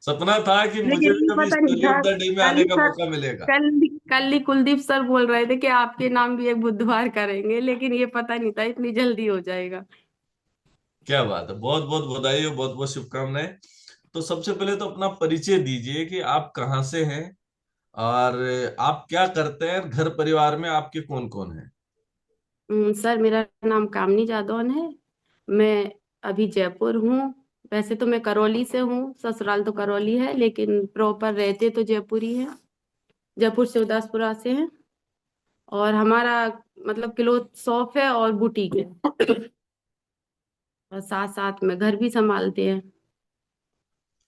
सपना था कि मुझे लेकिन भी ये कभी पता नहीं स्टोरी था। ऑफ द डे में कल आने ही का सर मौका मिलेगा। कल कल ही कुलदीप सर बोल रहे थे कि आपके नाम भी एक बुधवार करेंगे, लेकिन ये पता नहीं था इतनी जल्दी हो जाएगा। क्या बात है, बहुत बहुत बधाई हो, बहुत बहुत शुभकामनाएं। तो सबसे पहले तो अपना परिचय दीजिए कि आप कहाँ से हैं और आप क्या करते हैं, घर परिवार में आपके कौन कौन है। सर मेरा नाम कामनी जादौन है। मैं अभी जयपुर हूँ। वैसे तो मैं करौली से हूँ, ससुराल तो करौली है, लेकिन प्रॉपर रहते तो जयपुर ही है। जयपुर से उदासपुरा से है। और हमारा मतलब क्लोथ शॉप है और बुटीक है। और साथ साथ में घर भी संभालते हैं।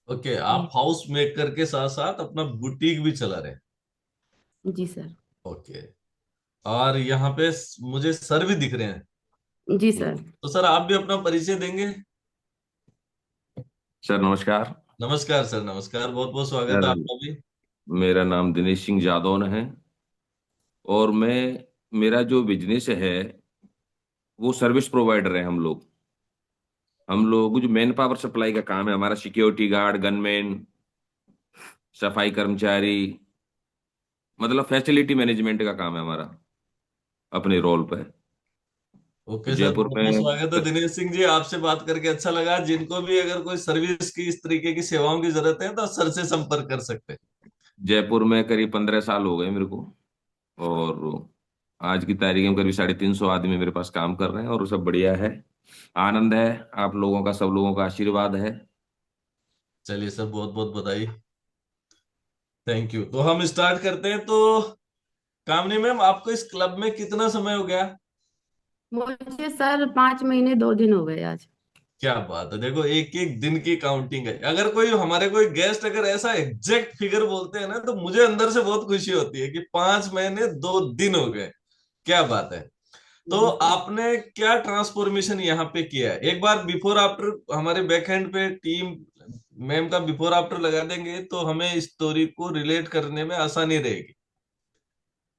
ओके, आप हाउस मेकर के साथ साथ अपना बुटीक भी चला रहे हैं। जी सर। ओके। और यहाँ पे मुझे सर भी दिख रहे हैं। जी सर। तो सर आप भी अपना परिचय देंगे। सर नमस्कार। नमस्कार सर, नमस्कार, बहुत बहुत स्वागत सर है आपका भी। मेरा नाम दिनेश सिंह जादौन है और मेरा जो बिजनेस है वो सर्विस प्रोवाइडर है। हम लोग जो मैन पावर सप्लाई का काम है हमारा, सिक्योरिटी गार्ड, गनमैन, सफाई कर्मचारी, मतलब फैसिलिटी मैनेजमेंट का काम है हमारा अपने रोल पर। ओके सर, जयपुर बहुत बहुत में स्वागत है दिनेश सिंह जी, आपसे बात करके अच्छा लगा। जिनको भी अगर कोई सर्विस की इस तरीके की सेवाओं की जरूरत है तो सर से संपर्क कर सकते हैं। जयपुर में करीब 15 साल हो गए मेरे को। और आज की तारीख में करीब 350 आदमी मेरे पास काम कर रहे हैं और सब बढ़िया है। आनंद है। आप लोगों का, सब लोगों का आशीर्वाद है। चलिए सर, बहुत बहुत बधाई। Thank you. तो हम स्टार्ट करते हैं। तो कामनी मैम, आपको इस क्लब में कितना समय हो गया। मुझे सर 5 महीने 2 दिन हो गए आज। क्या बात है, देखो एक एक दिन की काउंटिंग है। अगर कोई हमारे कोई गेस्ट अगर ऐसा एग्जैक्ट फिगर बोलते हैं ना, तो मुझे अंदर से बहुत खुशी होती है कि 5 महीने 2 दिन हो गए। क्या बात है। तो जी सर। आपने क्या ट्रांसफॉर्मेशन यहाँ पे किया है, एक बार बिफोर आफ्टर हमारे बैक एंड पे टीम मैम का बिफोर आफ्टर लगा देंगे तो हमें इस स्टोरी को रिलेट करने में आसानी रहेगी।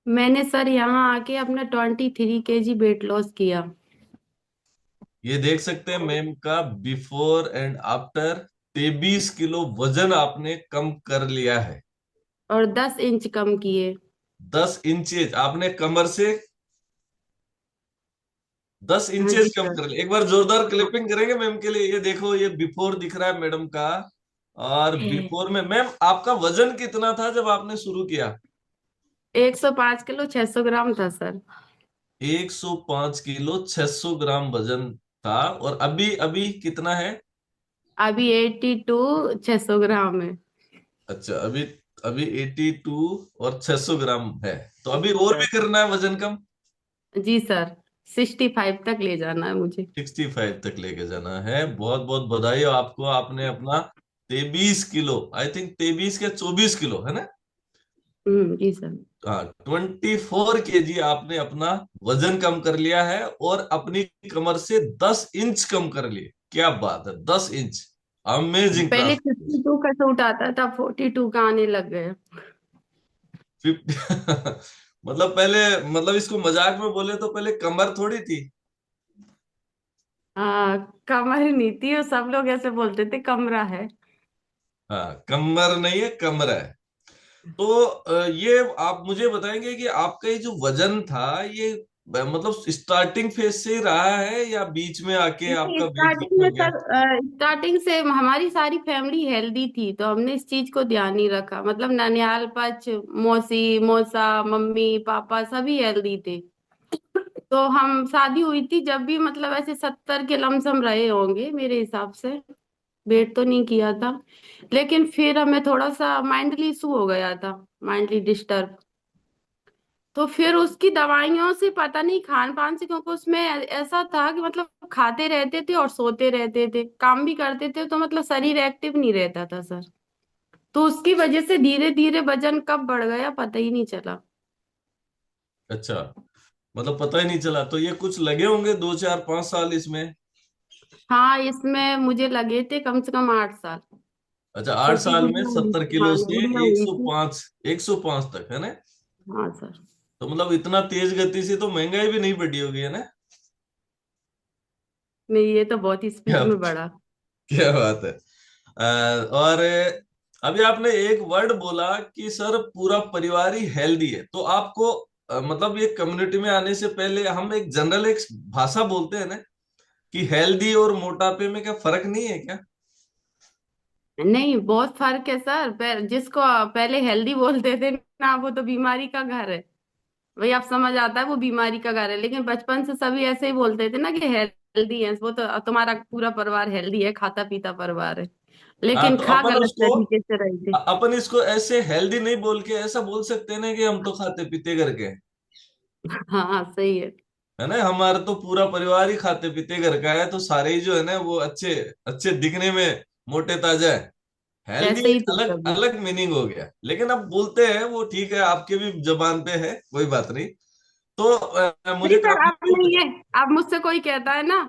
मैंने सर यहाँ आके अपना 23 kg वेट लॉस किया। ये देख सकते हैं मैम का बिफोर एंड आफ्टर। 23 किलो वजन आपने कम कर लिया है। और 10 इंच कम किए। 10 इंचेज आपने कमर से, दस हाँ जी इंचेज कम सर। कर लिया। एक बार जोरदार क्लिपिंग करेंगे मैम के लिए। ये देखो, ये बिफोर दिख रहा है मैडम का। और बिफोर में मैम आपका वजन कितना था जब आपने शुरू किया। 105 किलो 600 ग्राम था सर। 105 किलो 600 ग्राम वजन था। और अभी अभी कितना है। अभी 82 600 ग्राम है। अच्छा, अभी अभी 82 और 600 ग्राम है। तो अभी जी और सर। भी करना है वजन कम। जी सर। 65 तक ले जाना है मुझे। 65 तक लेके जाना है। बहुत बहुत बधाई हो आपको, आपने अपना 23 किलो, आई थिंक 23 या 24 किलो है ना। जी सर। हाँ, 24 केजी आपने अपना वजन कम कर लिया है और अपनी कमर से 10 इंच कम कर लिए। क्या बात है, 10 इंच। अमेजिंग पहले ट्रांसफॉर्मेशन। 52 का सूट आता था, 42 का आने लग गए। 50। मतलब पहले, मतलब इसको मजाक में बोले तो पहले कमर थोड़ी थी। कमर नहीं थी, और सब लोग ऐसे बोलते थे कमरा है। हाँ, कमर नहीं है, कमर है। तो ये आप मुझे बताएंगे कि आपका ये जो वजन था, ये मतलब स्टार्टिंग फेज से ही रहा है या बीच में आके नहीं, आपका वेट स्टार्टिंग गेन में हो गया। सर, स्टार्टिंग से हमारी सारी फैमिली हेल्दी थी, तो हमने इस चीज को ध्यान नहीं रखा। मतलब ननिहाल पक्ष, मौसी मौसा मम्मी पापा सभी हेल्दी थे। तो हम शादी हुई थी जब भी, मतलब ऐसे 70 के लमसम रहे होंगे मेरे हिसाब से। वेट तो नहीं किया था। लेकिन फिर हमें थोड़ा सा माइंडली इशू हो गया था, माइंडली डिस्टर्ब। तो फिर उसकी दवाइयों से, पता नहीं खान पान से, क्योंकि उसमें ऐसा था कि मतलब खाते रहते थे और सोते रहते थे, काम भी करते थे, तो मतलब शरीर एक्टिव नहीं रहता था सर। तो उसकी वजह से धीरे धीरे वजन कब बढ़ गया पता ही नहीं चला। अच्छा, मतलब पता ही नहीं चला। तो ये कुछ लगे होंगे 2 4 5 साल इसमें। हाँ, इसमें मुझे लगे थे कम से कम 8 साल। अच्छा, आठ छोटी साल में गुड़िया हुई 70 किलो हाँ, से गुड़िया एक हुई सौ थी। पांच 105 तक है ना। हाँ सर। तो मतलब इतना तेज गति से तो महंगाई भी नहीं बढ़ी होगी है ना। नहीं, ये तो बहुत ही स्पीड क्या में बढ़ा। क्या बात है। और अभी आपने एक वर्ड बोला कि सर पूरा परिवार ही हेल्दी है, तो आपको मतलब ये कम्युनिटी में आने से पहले हम एक जनरल एक भाषा बोलते हैं ना कि हेल्दी और मोटापे में क्या फर्क नहीं है क्या? नहीं, बहुत फर्क है सर। जिसको पहले हेल्दी बोलते थे ना, वो तो बीमारी का घर है। वही आप समझ आता है, वो बीमारी का घर है। लेकिन बचपन से सभी ऐसे ही बोलते थे ना कि हेल्दी है, वो तो तुम्हारा पूरा परिवार हेल्दी है, खाता पीता परिवार है। हाँ, लेकिन तो खा अपन गलत उसको तरीके से रहे थे। अपन इसको ऐसे हेल्दी नहीं बोल के ऐसा बोल सकते हैं ना कि हम तो खाते पीते करके, हाँ सही है। है ना। हमारा तो पूरा परिवार ही खाते पीते घर का है, तो सारे ही जो है ना वो अच्छे अच्छे दिखने में मोटे ताजा है। हेल्दी ऐसे ही एक थे अलग सभी। अलग मीनिंग हो गया, लेकिन अब बोलते हैं वो ठीक है, आपके भी जबान पे है, कोई बात नहीं। तो नहीं मुझे सर, काफी अब नहीं है। अब मुझसे कोई कहता है ना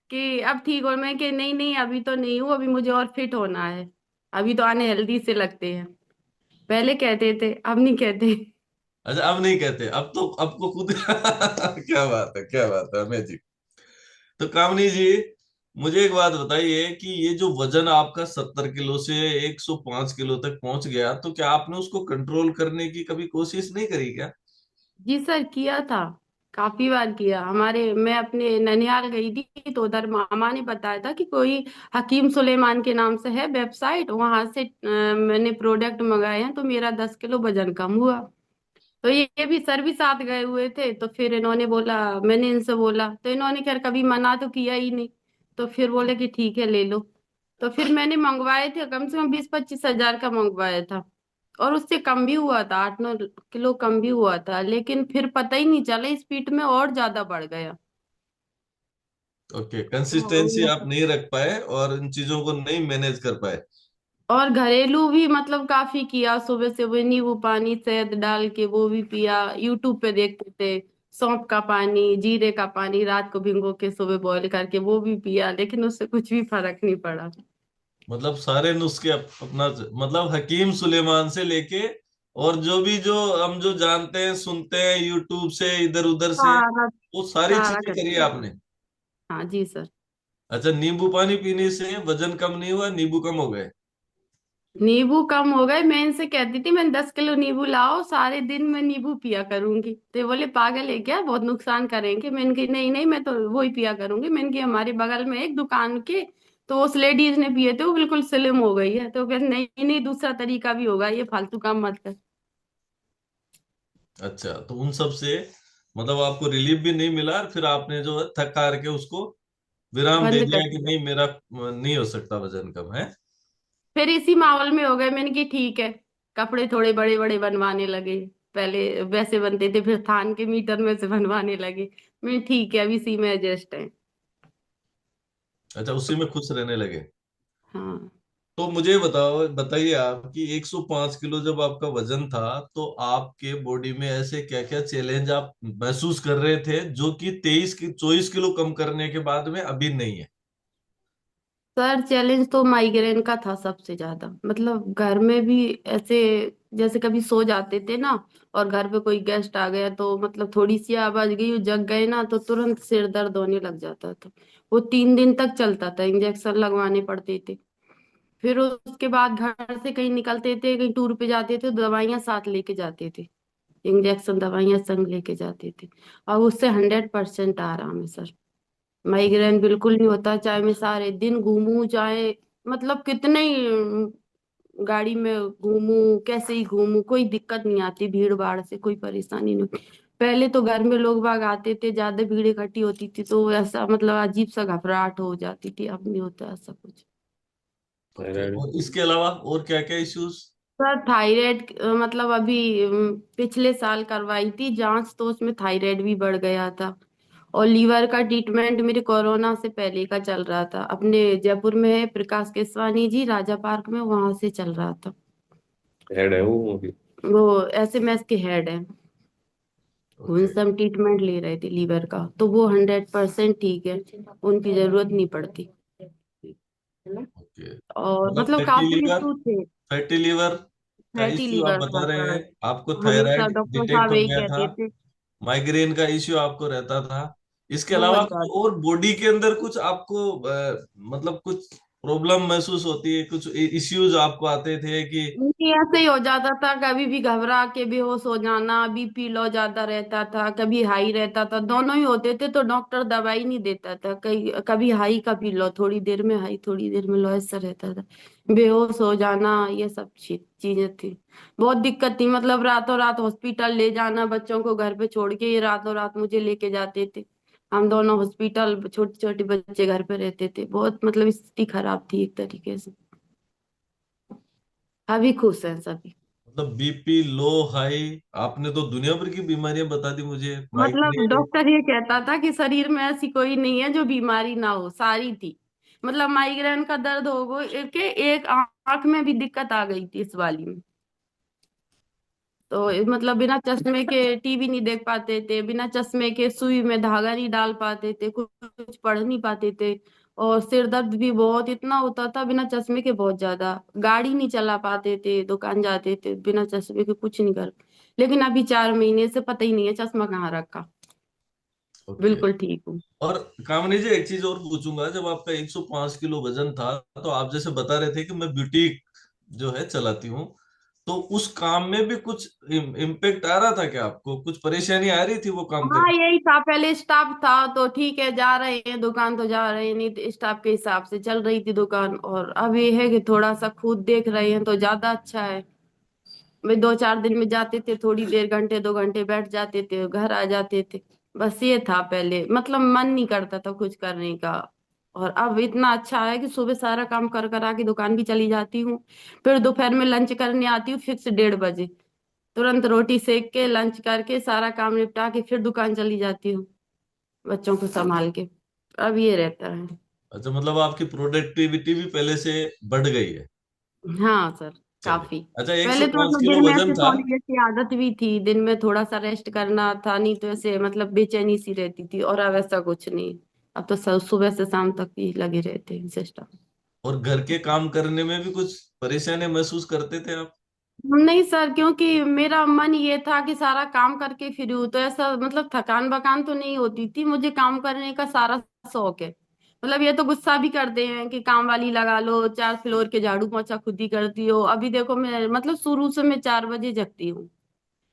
कि अब ठीक हो, मैं कि नहीं नहीं, अभी तो नहीं हूँ, अभी मुझे और फिट होना है, अभी तो आने हेल्दी से लगते हैं। पहले कहते थे, अब नहीं कहते। अच्छा, अब नहीं कहते, अब तो आपको खुद क्या बात है, क्या बात है, अमेजिंग। तो कामनी जी, मुझे एक बात बताइए कि ये जो वजन आपका 70 किलो से 105 किलो तक पहुंच गया, तो क्या आपने उसको कंट्रोल करने की कभी कोशिश नहीं करी क्या? जी सर, किया था। काफी बार किया। मैं अपने ननिहाल गई थी, तो उधर मामा ने बताया था कि कोई हकीम सुलेमान के नाम से है वेबसाइट, वहां से मैंने प्रोडक्ट मंगाए हैं, तो मेरा 10 किलो वजन कम हुआ। तो ये भी सर भी साथ गए हुए थे, तो फिर इन्होंने बोला, मैंने इनसे बोला, तो इन्होंने खैर कभी मना तो किया ही नहीं। तो फिर बोले कि ठीक है ले लो। तो फिर मैंने मंगवाए थे, कम से कम 20-25 हजार का मंगवाया था। और उससे कम भी हुआ था, 8-9 किलो कम भी हुआ था, लेकिन फिर पता ही नहीं चला, स्पीड में और ज्यादा बढ़ गया। ओके, तो कंसिस्टेंसी आप नहीं रख पाए और इन चीजों को नहीं मैनेज कर पाए। और घरेलू भी मतलब काफी किया, सुबह सुबह नींबू पानी शहद डाल के वो भी पिया, यूट्यूब पे देखते थे। सौंफ का पानी, जीरे का पानी रात को भिगो के सुबह बॉईल करके वो भी पिया, लेकिन उससे कुछ भी फर्क नहीं पड़ा। मतलब सारे नुस्खे अपना, मतलब हकीम सुलेमान से लेके और जो हम जो जानते हैं सुनते हैं यूट्यूब से इधर उधर से, सारा वो सारी सारा चीजें करी है करके। आपने। हाँ जी सर। अच्छा, नींबू पानी पीने से वजन कम नहीं हुआ, नींबू कम हो गए? नींबू कम हो गए। मैं इनसे कहती थी, मैं 10 किलो नींबू लाओ, सारे दिन मैं नींबू पिया करूंगी। तो ये बोले पागल है क्या, बहुत नुकसान करेंगे। मैं इनकी नहीं नहीं, मैं तो वो ही पिया करूंगी। मैं इनकी हमारे बगल में एक दुकान के, तो उस लेडीज ने पिए थे, वो बिल्कुल स्लिम हो गई है। तो कहते नहीं नहीं, दूसरा तरीका भी होगा, ये फालतू काम मत कर। अच्छा, तो उन सब से मतलब आपको रिलीफ भी नहीं मिला, और फिर आपने जो है थक हार के उसको विराम दे बंद कर दिया कि दिया। नहीं, मेरा नहीं हो सकता वजन कम है। फिर इसी माहौल में हो गए, मैंने की ठीक है। कपड़े थोड़े बड़े बड़े बनवाने लगे। पहले वैसे बनते थे, फिर थान के मीटर में से बनवाने लगे। मैं ठीक है, अब इसी में एडजस्ट है। अच्छा, उसी में खुश रहने लगे। हाँ तो मुझे बताओ, बताइए आप कि 105 किलो जब आपका वजन था, तो आपके बॉडी में ऐसे क्या क्या चैलेंज आप महसूस कर रहे थे जो कि 24 किलो कम करने के बाद में अभी नहीं है? सर, चैलेंज तो माइग्रेन का था सबसे ज्यादा। मतलब घर में भी ऐसे, जैसे कभी सो जाते थे ना, और घर पे कोई गेस्ट आ गया, तो मतलब थोड़ी सी आवाज गई, वो जग गए ना, तो तुरंत सिर दर्द होने लग जाता था। वो 3 दिन तक चलता था, इंजेक्शन लगवाने पड़ते थे। फिर उसके बाद घर से कहीं निकलते थे, कहीं टूर पे जाते थे, तो दवाइयां साथ लेके जाते थे। इंजेक्शन दवाइयां संग लेके जाते थे। और उससे 100% आराम है सर। माइग्रेन बिल्कुल नहीं होता, चाहे मैं सारे दिन घूमूं, चाहे मतलब कितने ही गाड़ी में घूमूं, कैसे ही घूमूं, कोई दिक्कत नहीं आती, भीड़ भाड़ से कोई परेशानी नहीं होती। पहले तो घर में लोग बाग आते थे, ज्यादा भीड़ इकट्ठी होती थी, तो ऐसा मतलब अजीब सा घबराहट हो जाती थी। अब नहीं होता ऐसा कुछ। ओके, और इसके अलावा और क्या क्या इश्यूज? सर थायराइड, मतलब अभी पिछले साल करवाई थी जांच, तो उसमें थायराइड भी बढ़ गया था। और लीवर का ट्रीटमेंट मेरे कोरोना से पहले का चल रहा था, अपने जयपुर में है प्रकाश केसवानी जी, राजा पार्क में, वहां से चल रहा था। हेड है वो अभी। वो एसएमएस के हेड है। उन ओके। सब ट्रीटमेंट ले रहे थे लीवर का, तो वो 100% ठीक है, उनकी जरूरत नहीं पड़ती। ओके, और मतलब मतलब काफी इशू थे। फैटी लीवर का फैटी इश्यू आप लीवर था बता रहे हैं, सर। आपको हमेशा थायराइड डॉक्टर डिटेक्ट साहब हो यही गया था, कहते थे। माइग्रेन का इश्यू आपको रहता था। इसके अलावा बहुत कुछ ज्यादा। और बॉडी के अंदर कुछ आपको मतलब कुछ प्रॉब्लम महसूस होती है, कुछ इश्यूज आपको आते थे कि? नहीं, ऐसे ही हो जाता था, कभी भी घबरा के बेहोश हो जाना, बीपी लो ज्यादा रहता था, कभी हाई रहता था, दोनों ही होते थे। तो डॉक्टर दवाई नहीं देता था, कहीं कभी हाई कभी लो, थोड़ी देर में हाई थोड़ी देर में लो, ऐसा रहता था। बेहोश हो जाना, ये सब चीजें थी। बहुत दिक्कत थी, मतलब रातों रात हॉस्पिटल ले जाना, बच्चों को घर पे छोड़ के ये रातों रात मुझे लेके जाते थे। हम दोनों हॉस्पिटल, छोटे छोटे बच्चे घर पे रहते थे, बहुत मतलब स्थिति खराब थी एक तरीके से। अभी खुश हैं सभी। मतलब बीपी लो, हाई, आपने तो दुनिया भर की बीमारियां बता दी मुझे, मतलब माइग्रेन। डॉक्टर ये कहता था कि शरीर में ऐसी कोई नहीं है जो बीमारी ना हो, सारी थी। मतलब माइग्रेन का दर्द हो गो के एक आंख में भी दिक्कत आ गई थी इस वाली में। तो मतलब बिना चश्मे के टीवी नहीं देख पाते थे, बिना चश्मे के सुई में धागा नहीं डाल पाते थे, कुछ पढ़ नहीं पाते थे। और सिर दर्द भी बहुत इतना होता था बिना चश्मे के, बहुत ज्यादा। गाड़ी नहीं चला पाते थे, दुकान जाते थे बिना चश्मे के, कुछ नहीं कर। लेकिन अभी 4 महीने से पता ही नहीं है चश्मा कहाँ रखा। ओके। बिल्कुल ठीक हूँ। और कामनी जी, एक चीज और पूछूंगा, जब आपका 105 किलो वजन था, तो आप जैसे बता रहे थे कि मैं ब्यूटी जो है चलाती हूँ, तो उस काम में भी कुछ इम्पेक्ट आ रहा था क्या? आपको कुछ परेशानी आ रही थी वो काम हाँ, करने? यही था, पहले स्टाफ था तो ठीक है, जा रहे हैं दुकान तो जा रहे हैं, नहीं तो स्टाफ के हिसाब से चल रही थी दुकान। और अब ये है कि थोड़ा सा खुद देख रहे हैं तो ज्यादा अच्छा है। वे 2-4 दिन में जाते थे, थोड़ी देर घंटे 2 घंटे बैठ जाते थे, घर आ जाते थे। बस ये था, पहले मतलब मन नहीं करता था कुछ करने का। और अब इतना अच्छा है कि सुबह सारा काम कर कर आके दुकान भी चली जाती हूँ। फिर दोपहर में लंच करने आती हूँ फिक्स 1:30 बजे। तुरंत रोटी सेक के लंच करके सारा काम निपटा के फिर दुकान चली जाती हूँ, बच्चों को संभाल के। अब ये रहता है। अच्छा, मतलब आपकी प्रोडक्टिविटी भी पहले से बढ़ गई है। हाँ सर, चलिए। काफी। अच्छा, पहले तो 105 मतलब किलो दिन में वजन ऐसे था। सोने जैसी आदत भी थी, दिन में थोड़ा सा रेस्ट करना था, नहीं तो ऐसे मतलब बेचैनी सी रहती थी। और अब ऐसा कुछ नहीं। अब तो सुबह से शाम तक ही लगे रहते हैं सिस्टम। और घर के काम करने में भी कुछ परेशानी महसूस करते थे आप? नहीं सर, क्योंकि मेरा मन ये था कि सारा काम करके फ्री हूँ, तो ऐसा मतलब थकान बकान तो नहीं होती थी, मुझे काम करने का सारा शौक है। मतलब ये तो गुस्सा भी करते हैं कि काम वाली लगा लो, 4 फ्लोर के झाड़ू पोछा खुद ही करती हो। अभी देखो, मैं मतलब शुरू से मैं 4 बजे जगती हूँ।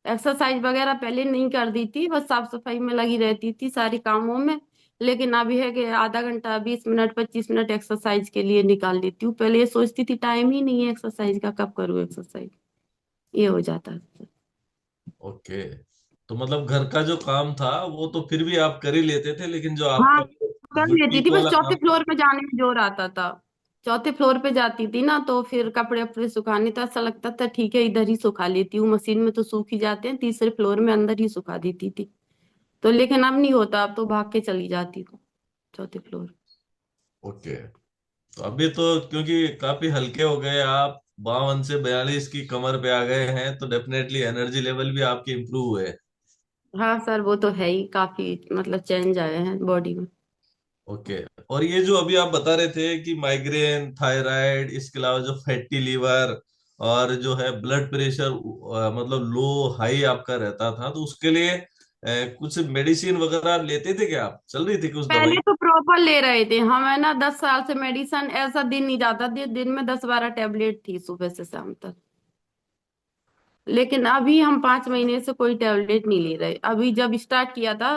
एक्सरसाइज वगैरह पहले नहीं कर दी थी, बस साफ सफाई में लगी रहती थी सारे कामों में। लेकिन अभी है कि आधा घंटा 20 मिनट 25 मिनट एक्सरसाइज के लिए निकाल देती हूँ। पहले ये सोचती थी टाइम ही नहीं है एक्सरसाइज का, कब करूँ एक्सरसाइज, ये हो जाता है। ओके। तो मतलब घर का जो काम था वो तो फिर भी आप कर ही लेते थे, लेकिन जो हाँ, आपका कर लेती बुटीक थी, बस वाला चौथे काम था। फ्लोर पे जाने में जोर आता था। चौथे फ्लोर पे जाती थी ना, तो फिर कपड़े अपड़े सुखाने तो ऐसा लगता था ठीक है इधर ही सुखा लेती हूँ, मशीन में तो सूख ही जाते हैं, तीसरे फ्लोर में अंदर ही सुखा देती थी। तो लेकिन अब नहीं होता, अब तो भाग के चली जाती हूँ चौथे फ्लोर। ओके। तो अभी तो क्योंकि काफी हल्के हो गए आप, 52 से 42 की कमर पे आ गए हैं, तो डेफिनेटली एनर्जी लेवल भी आपके इम्प्रूव हुए। हाँ सर, वो तो है ही, काफी मतलब चेंज आए हैं बॉडी में। ओके। और ये जो अभी आप बता रहे थे कि माइग्रेन, थायराइड, इसके अलावा जो फैटी लीवर और जो है ब्लड प्रेशर, मतलब लो हाई आपका रहता था, तो उसके लिए कुछ मेडिसिन वगैरह आप लेते थे क्या? आप चल रही थी कुछ पहले दवाई? तो प्रॉपर ले रहे थे हम, है ना, 10 साल से मेडिसिन, ऐसा दिन नहीं जाता दिन में 10-12 टैबलेट थी सुबह से शाम तक। लेकिन अभी हम 5 महीने से कोई टैबलेट नहीं ले रहे। अभी जब स्टार्ट किया था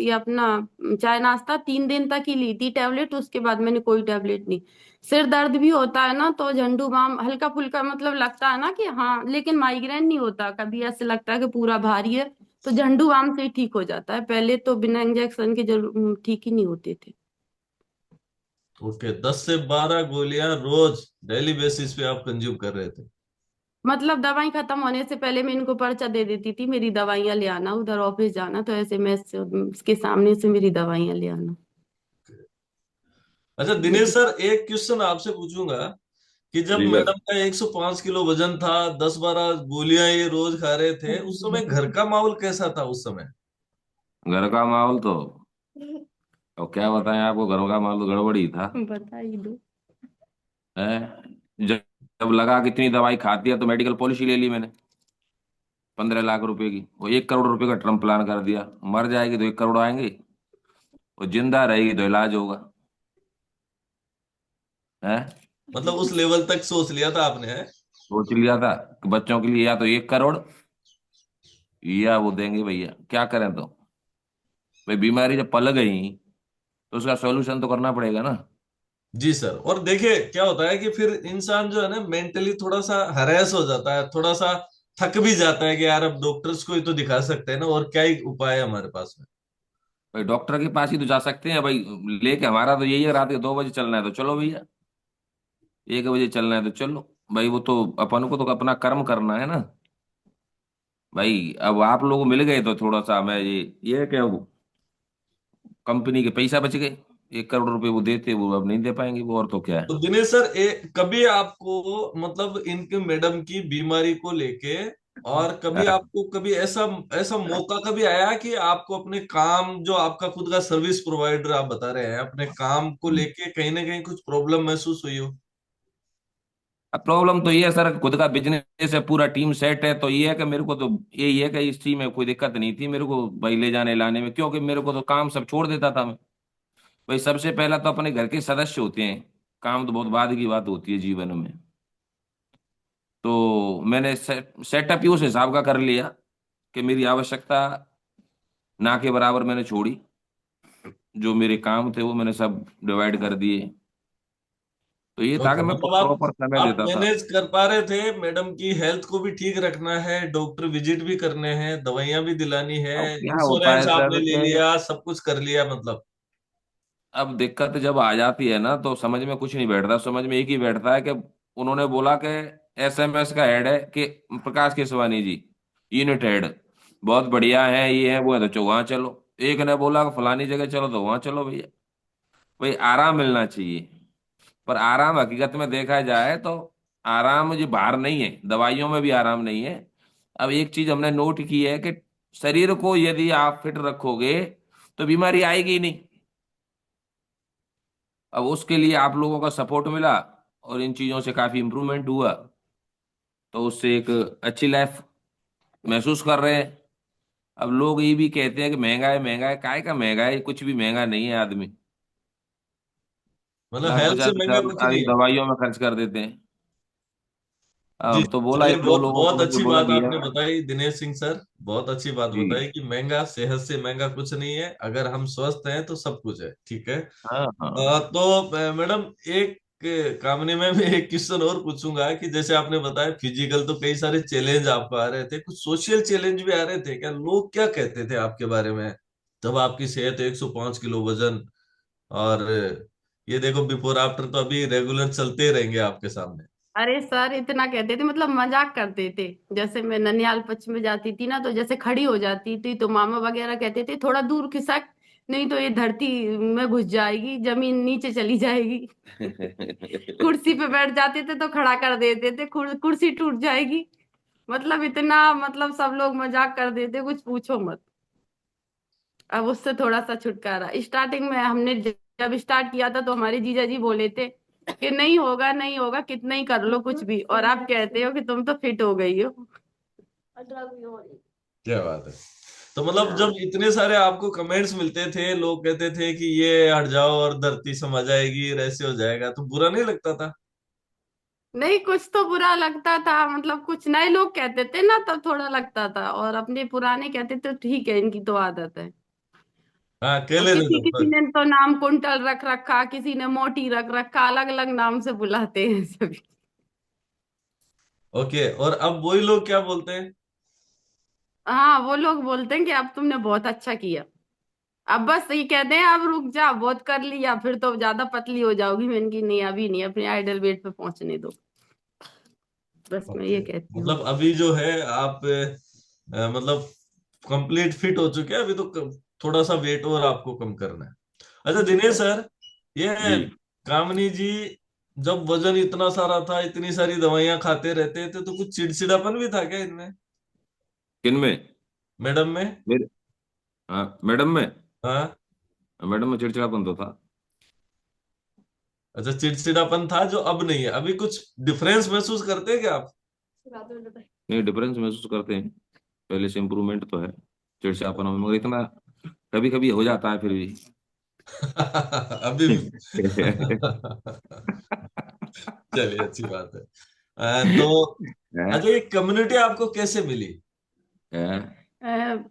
ये अपना चाय नाश्ता, 3 दिन तक ही ली थी टैबलेट, उसके बाद मैंने कोई टैबलेट नहीं। सिर दर्द भी होता है ना तो झंडू बाम हल्का फुल्का मतलब लगता है ना कि हाँ, लेकिन माइग्रेन नहीं होता कभी, ऐसे लगता है कि पूरा भारी है। तो झंडू बाम से ही ठीक हो जाता है, पहले तो बिना इंजेक्शन के जरूर ठीक ही नहीं होते थे। ओके, 10 से 12 गोलियां रोज डेली बेसिस पे आप कंज्यूम कर रहे थे? मतलब दवाई खत्म होने से पहले मैं इनको पर्चा दे देती थी, मेरी दवाइयां ले आना, उधर ऑफिस जाना तो ऐसे मैं उसके सामने से मेरी दवाइयां ले आना। अच्छा दिनेश सर, एक क्वेश्चन आपसे पूछूंगा कि जब जी सर। मैडम का 105 किलो वजन था, 10-12 गोलियां ये रोज खा रहे थे, उस समय घर का माहौल कैसा था उस समय? घर का माहौल तो, और क्या बताएं आपको, घर का माहौल तो गड़बड़ ही था। बता ही दो। है। जब जब लगा कि इतनी दवाई खाती है तो मेडिकल पॉलिसी ले ली मैंने, 15 लाख रुपए की। वो 1 करोड़ रुपए का ट्रम्प प्लान कर दिया, मर जाएगी तो 1 करोड़ आएंगे, और जिंदा रहेगी तो इलाज होगा। है। मतलब उस लेवल तक सोच लिया था आपने, है? सोच लिया था कि बच्चों के लिए या तो 1 करोड़ या वो देंगे भैया, क्या करें तो। भाई बीमारी जब पल गई तो उसका सॉल्यूशन तो करना पड़ेगा ना। जी सर। और देखिए क्या होता है कि फिर इंसान जो है ना मेंटली थोड़ा सा हरेस हो जाता है, थोड़ा सा थक भी जाता है कि यार अब डॉक्टर्स को ही तो दिखा सकते हैं ना, और क्या ही उपाय है हमारे पास में। भाई डॉक्टर के पास ही तो जा सकते हैं भाई। लेके हमारा तो यही है, रात के 2 बजे चलना है तो चलो भैया, 1 बजे चलना है तो चलो। भाई वो तो अपन को तो अपना कर्म करना है ना। भाई अब आप लोग मिल गए तो थोड़ा सा मैं ये क्या वो कंपनी के पैसा बच गए। 1 करोड़ रुपए वो देते, वो अब नहीं दे पाएंगे वो, और तो क्या है। तो दिनेश सर, कभी आपको मतलब इनके मैडम की बीमारी को लेके, और कभी हाँ। आपको कभी ऐसा ऐसा मौका कभी आया कि आपको अपने काम, जो आपका खुद का सर्विस प्रोवाइडर आप बता रहे हैं, अपने काम को लेके कहीं ना कहीं कुछ प्रॉब्लम महसूस हुई हो? अब प्रॉब्लम तो ये है सर, खुद का बिजनेस है, पूरा टीम सेट है, तो ये है कि मेरे को तो यही है कि इस चीज में कोई दिक्कत नहीं थी मेरे को भाई ले जाने लाने में, क्योंकि मेरे को तो काम सब छोड़ देता था मैं। भाई सबसे पहला तो अपने घर के सदस्य होते हैं, काम तो बहुत बाद की बात होती है जीवन में। तो मैंने सेटअप ही उस हिसाब का कर लिया कि मेरी आवश्यकता ना के बराबर मैंने छोड़ी। जो मेरे काम थे वो मैंने सब डिवाइड कर दिए। तो ये था कि ओके, मैं मतलब प्रॉपर समय आप देता था। मैनेज कर पा रहे थे, मैडम की हेल्थ को भी ठीक रखना है, डॉक्टर विजिट भी करने हैं, दवाइयां भी दिलानी है, अब क्या होता इंश्योरेंस है आपने सर ले कि लिया, सब कुछ कर लिया मतलब। अब दिक्कत जब आ जाती है ना तो समझ में कुछ नहीं बैठता, समझ में एक ही बैठता है कि उन्होंने बोला कि एसएमएस का हेड है कि प्रकाश केसवानी जी, यूनिट हेड, बहुत बढ़िया है, ये है वो है, तो वहां चलो। एक ने बोला कि फलानी जगह चलो, तो वहां चलो भैया। भाई आराम मिलना चाहिए, पर आराम हकीकत में देखा जाए तो आराम जो बाहर नहीं है, दवाइयों में भी आराम नहीं है। अब एक चीज हमने नोट की है कि शरीर को यदि आप फिट रखोगे तो बीमारी आएगी ही नहीं। अब उसके लिए आप लोगों का सपोर्ट मिला और इन चीजों से काफी इंप्रूवमेंट हुआ, तो उससे एक अच्छी लाइफ महसूस कर रहे हैं। अब लोग ये भी कहते हैं कि महंगा है, महंगा है, काय का महंगा है, कुछ भी महंगा नहीं है आदमी। मतलब लाख हेल्थ से पचास महंगा हजार कुछ रुपये नहीं है। दवाइयों में खर्च कर देते हैं। जी। अब तो बोला चलिए, एक दो बहुत लोगों को बहुत मुझे अच्छी बोला बात दिया। आपने बताई दिनेश सिंह सर। बहुत अच्छी बात जी। बताई कि महंगा, सेहत से महंगा कुछ नहीं है, अगर हम स्वस्थ हैं तो सब कुछ है, ठीक है। हाँ हाँ। तो मैडम, एक कामने में मैं एक क्वेश्चन और पूछूंगा कि जैसे आपने बताया फिजिकल तो कई सारे चैलेंज आपको आ रहे थे, कुछ सोशल चैलेंज भी आ रहे थे क्या? लोग क्या कहते थे आपके बारे में जब आपकी सेहत 105 किलो वजन, और ये देखो बिफोर आफ्टर तो अभी रेगुलर चलते ही रहेंगे आपके सामने। अरे सर इतना कहते थे, मतलब मजाक करते थे। जैसे मैं ननियाल पश्चिम में जाती थी ना, तो जैसे खड़ी हो जाती थी तो मामा वगैरह कहते थे थोड़ा दूर खिसक, नहीं तो ये धरती में घुस जाएगी, जमीन नीचे चली जाएगी। कुर्सी पे बैठ जाते थे तो खड़ा कर देते थे, कुर्सी टूट जाएगी। मतलब इतना, मतलब सब लोग मजाक कर देते, कुछ पूछो मत। अब उससे थोड़ा सा छुटकारा, स्टार्टिंग में हमने जब स्टार्ट किया था तो हमारे जीजा जी बोले थे कि नहीं होगा नहीं होगा, कितना ही कर लो कुछ भी, और आप कहते हो कि तुम तो फिट हो गई हो। क्या बात है। तो मतलब जब हाँ। इतने सारे आपको कमेंट्स मिलते थे, लोग कहते थे कि ये हट जाओ और धरती समा जाएगी और ऐसे हो जाएगा, तो बुरा नहीं लगता था? नहीं, कुछ तो बुरा लगता था, मतलब कुछ नए लोग कहते थे ना तब थोड़ा लगता था, और अपने पुराने कहते थे ठीक है इनकी तो आदत है। हाँ, और अकेले किसी नहीं किसी था। ने तो नाम कुंटल रख रखा, किसी ने मोटी रख रखा, अलग अलग नाम से बुलाते हैं सभी। ओके, और अब वही लोग क्या बोलते हैं? हाँ, वो लोग बोलते हैं कि अब तुमने बहुत अच्छा किया, अब बस ये कहते हैं अब रुक जा, बहुत कर लिया फिर तो ज्यादा पतली हो जाओगी। मैंने की नहीं, अभी नहीं, अपने आइडल वेट पे पहुंचने दो। बस मैं ओके, ये कहती हूँ। मतलब अभी जो है आप मतलब कंप्लीट फिट हो चुके हैं, अभी तो थोड़ा सा वेट और आपको कम करना है। अच्छा दिनेश सर, ये जी। कामनी जी जब वजन इतना सारा था, इतनी सारी दवाइयां खाते रहते थे, तो कुछ चिड़चिड़ापन भी था क्या इनमें, किन में? मैडम में? मेरे, हाँ मैडम में। हाँ। मैडम में चिड़चिड़ापन तो था। अच्छा, चिड़चिड़ापन था जो अब नहीं है, अभी कुछ डिफरेंस महसूस करते हैं क्या आप? नहीं, डिफरेंस महसूस करते हैं, पहले से इम्प्रूवमेंट तो है। चिड़चिड़ापन में मगर इतना कभी कभी हो जाता है फिर भी। अभी भी। चलिए, अच्छी बात है। तो अच्छा, ये कम्युनिटी आपको कैसे मिली?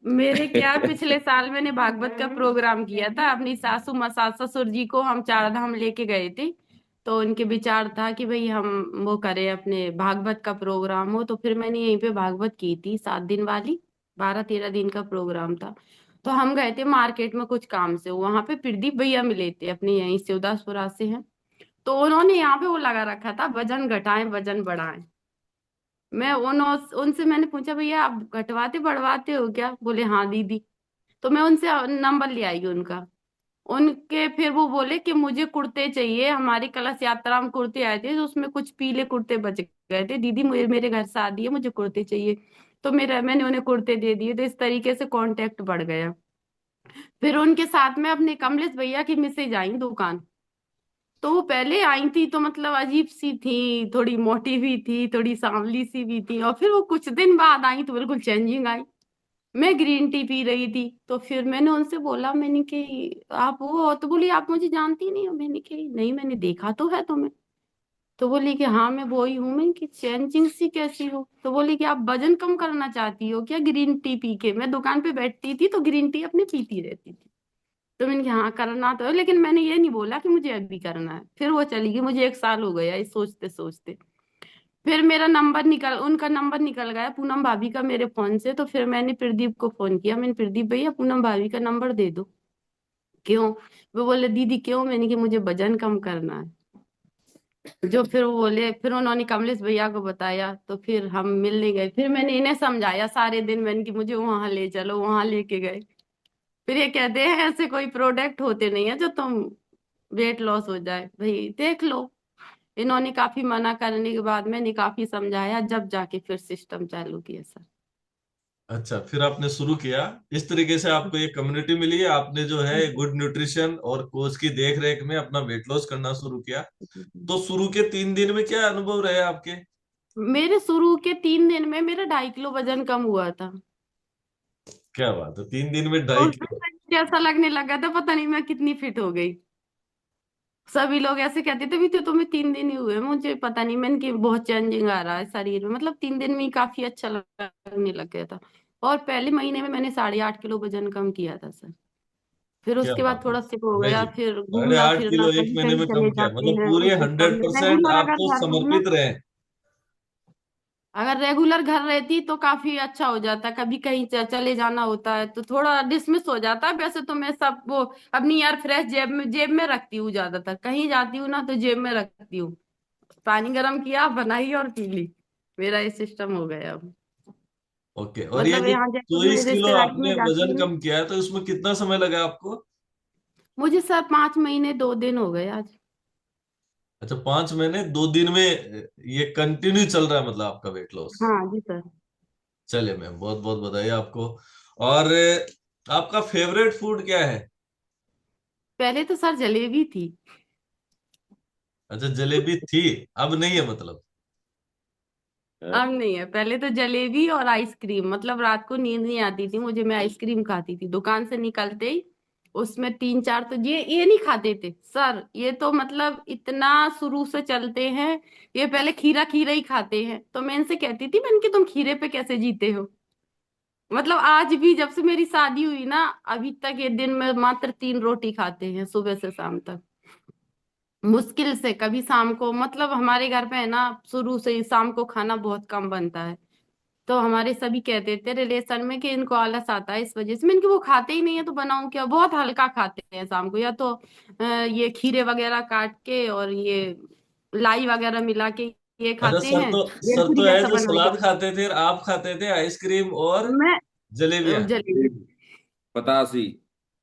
मेरे क्या पिछले साल मैंने भागवत का प्रोग्राम किया था अपनी सासू सास ससुर जी को हम 4 धाम लेके गए थे। तो उनके विचार था कि भाई हम वो करें अपने भागवत का प्रोग्राम हो, तो फिर मैंने यहीं पे भागवत की थी 7 दिन वाली। 12-13 दिन का प्रोग्राम था। तो हम गए थे मार्केट में कुछ काम से, वहां पे प्रदीप भैया मिले थे, अपने यहीं से उदासपुरा से हैं। तो उन्होंने यहाँ पे वो लगा रखा था वजन घटाएं वजन बढ़ाएं। मैं उनसे मैंने पूछा भैया आप घटवाते बढ़वाते हो क्या? बोले हाँ दीदी। तो मैं उनसे नंबर ले आई उनका। उनके फिर वो बोले कि मुझे कुर्ते चाहिए, हमारी कलश यात्रा में कुर्ते आए थे तो उसमें कुछ पीले कुर्ते बच गए थे, दीदी मुझे मेरे घर शादी है मुझे कुर्ते चाहिए। तो मैंने उन्हें कुर्ते दे दिए, तो इस तरीके से कांटेक्ट बढ़ गया। फिर उनके साथ में अपने कमलेश भैया की मिसेज आई दुकान। तो वो पहले आई थी तो मतलब अजीब सी थी, थोड़ी मोटी भी थी, थोड़ी सांवली सी भी थी, और फिर वो कुछ दिन बाद आई तो बिल्कुल चेंजिंग आई। मैं ग्रीन टी पी रही थी तो फिर मैंने उनसे बोला, मैंने कि आप वो हो? तो बोली आप मुझे जानती नहीं हो? मैंने कि नहीं, मैंने देखा तो है तुम्हें। तो बोली कि हाँ मैं वो ही हूँ। मैंने कि चेंजिंग सी कैसी हो? तो बोली कि आप वजन कम करना चाहती हो क्या ग्रीन टी पी के? मैं दुकान पे बैठती थी तो ग्रीन टी अपने पीती रहती थी। तो मैंने कहा हाँ करना तो है, लेकिन मैंने ये नहीं बोला कि मुझे अभी करना है। फिर वो चली गई, मुझे 1 साल हो गया इस सोचते सोचते। फिर मेरा नंबर निकल उनका नंबर निकल गया पूनम भाभी का मेरे फोन से, तो फिर मैंने प्रदीप को फोन किया, मैंने प्रदीप भैया पूनम भाभी का नंबर दे दो। क्यों? वो बोले दीदी क्यों? मैंने कि मुझे वजन कम करना है। जो फिर वो बोले, फिर उन्होंने कमलेश भैया को बताया तो फिर हम मिलने गए, फिर मैंने इन्हें समझाया सारे दिन, मैंने कि मुझे वहां ले चलो, वहां लेके गए। फिर ये कहते हैं ऐसे कोई प्रोडक्ट होते नहीं है जो तुम वेट लॉस हो जाए, भाई देख लो। इन्होंने काफी मना करने के बाद मैंने काफी समझाया, जब जाके फिर सिस्टम चालू किया सर। अच्छा, फिर आपने शुरू किया। इस तरीके से आपको ये कम्युनिटी मिली है, आपने जो है गुड न्यूट्रिशन और कोच की देख रेख में अपना वेट लॉस करना शुरू किया। तो शुरू के 3 दिन में क्या अनुभव रहे आपके? मेरे शुरू के 3 दिन में मेरा 2.5 किलो वजन कम हुआ था। क्या बात है, 3 दिन में ढाई और फिर किलो मुझे ऐसा लगने लगा था पता नहीं मैं कितनी फिट हो गई। सभी लोग ऐसे कहते थे भी तो तुम्हें 3 दिन ही हुए, मुझे पता नहीं, मैंने कि बहुत चेंजिंग आ रहा है शरीर में, मतलब 3 दिन में ही काफी अच्छा लगने लग गया था। और पहले महीने में मैंने 8.5 किलो वजन कम किया था सर। फिर क्या उसके बाद बात है, थोड़ा सिक हो गया, अमेजिंग। फिर साढ़े घूमना आठ फिरना, किलो एक कहीं महीने कहीं में कम चले किया, जाते मतलब हैं पूरे उस सिस्टम 100% रेगुलर आप अगर तो घर रहना, समर्पित रहे। अगर रेगुलर घर रहती तो काफी अच्छा हो जाता। कभी कहीं चले जाना होता है तो थोड़ा डिसमिस हो जाता है। वैसे तो मैं सब वो अपनी एयर फ्रेश जेब में रखती हूँ, ज्यादातर कहीं जाती हूँ ना तो जेब में रखती हूँ। पानी गर्म किया, बनाई और पी ली। मेरा ये सिस्टम हो गया अब। ओके, और ये मतलब जो यहाँ जयपुर में 24 किलो रिश्तेदारी में आपने जाती वजन हूँ ना। कम किया है, तो उसमें कितना समय लगा आपको? मुझे सर 5 महीने 2 दिन हो गए आज। अच्छा, 5 महीने 2 दिन में ये कंटिन्यू चल रहा है मतलब आपका वेट लॉस? हाँ जी सर। चलिए मैम, बहुत बहुत बधाई आपको। और आपका फेवरेट फूड क्या है? पहले तो सर जलेबी थी। अच्छा, जलेबी थी, अब नहीं है मतलब? अब नहीं है, पहले तो जलेबी और आइसक्रीम, मतलब रात को नींद नहीं आती थी मुझे, मैं आइसक्रीम खाती थी दुकान से निकलते ही। उसमें 3-4 तो ये नहीं खाते थे सर, ये तो मतलब इतना शुरू से चलते हैं। ये पहले खीरा खीरा ही खाते हैं, तो मैं इनसे कहती थी मैंने कि तुम खीरे पे कैसे जीते हो? मतलब आज भी जब से मेरी शादी हुई ना, अभी तक ये दिन में मात्र 3 रोटी खाते हैं सुबह से शाम तक। मुश्किल से कभी शाम को, मतलब हमारे घर पे है ना शुरू से ही शाम को खाना बहुत कम बनता है। तो हमारे सभी कहते थे रिलेशन में कि इनको आलस आता है इस वजह से। मैंने कि वो खाते ही नहीं है तो बनाऊं क्या? बहुत हल्का खाते हैं शाम को, या तो ये खीरे वगैरह काट के और ये लाई वगैरह मिला के ये अच्छा, खाते सर हैं, तो सर भेलपुरी तो है जैसा जो बना सलाद के। खाते थे, आप खाते थे आइसक्रीम और मैं जलेबियां। जलेबी। 85।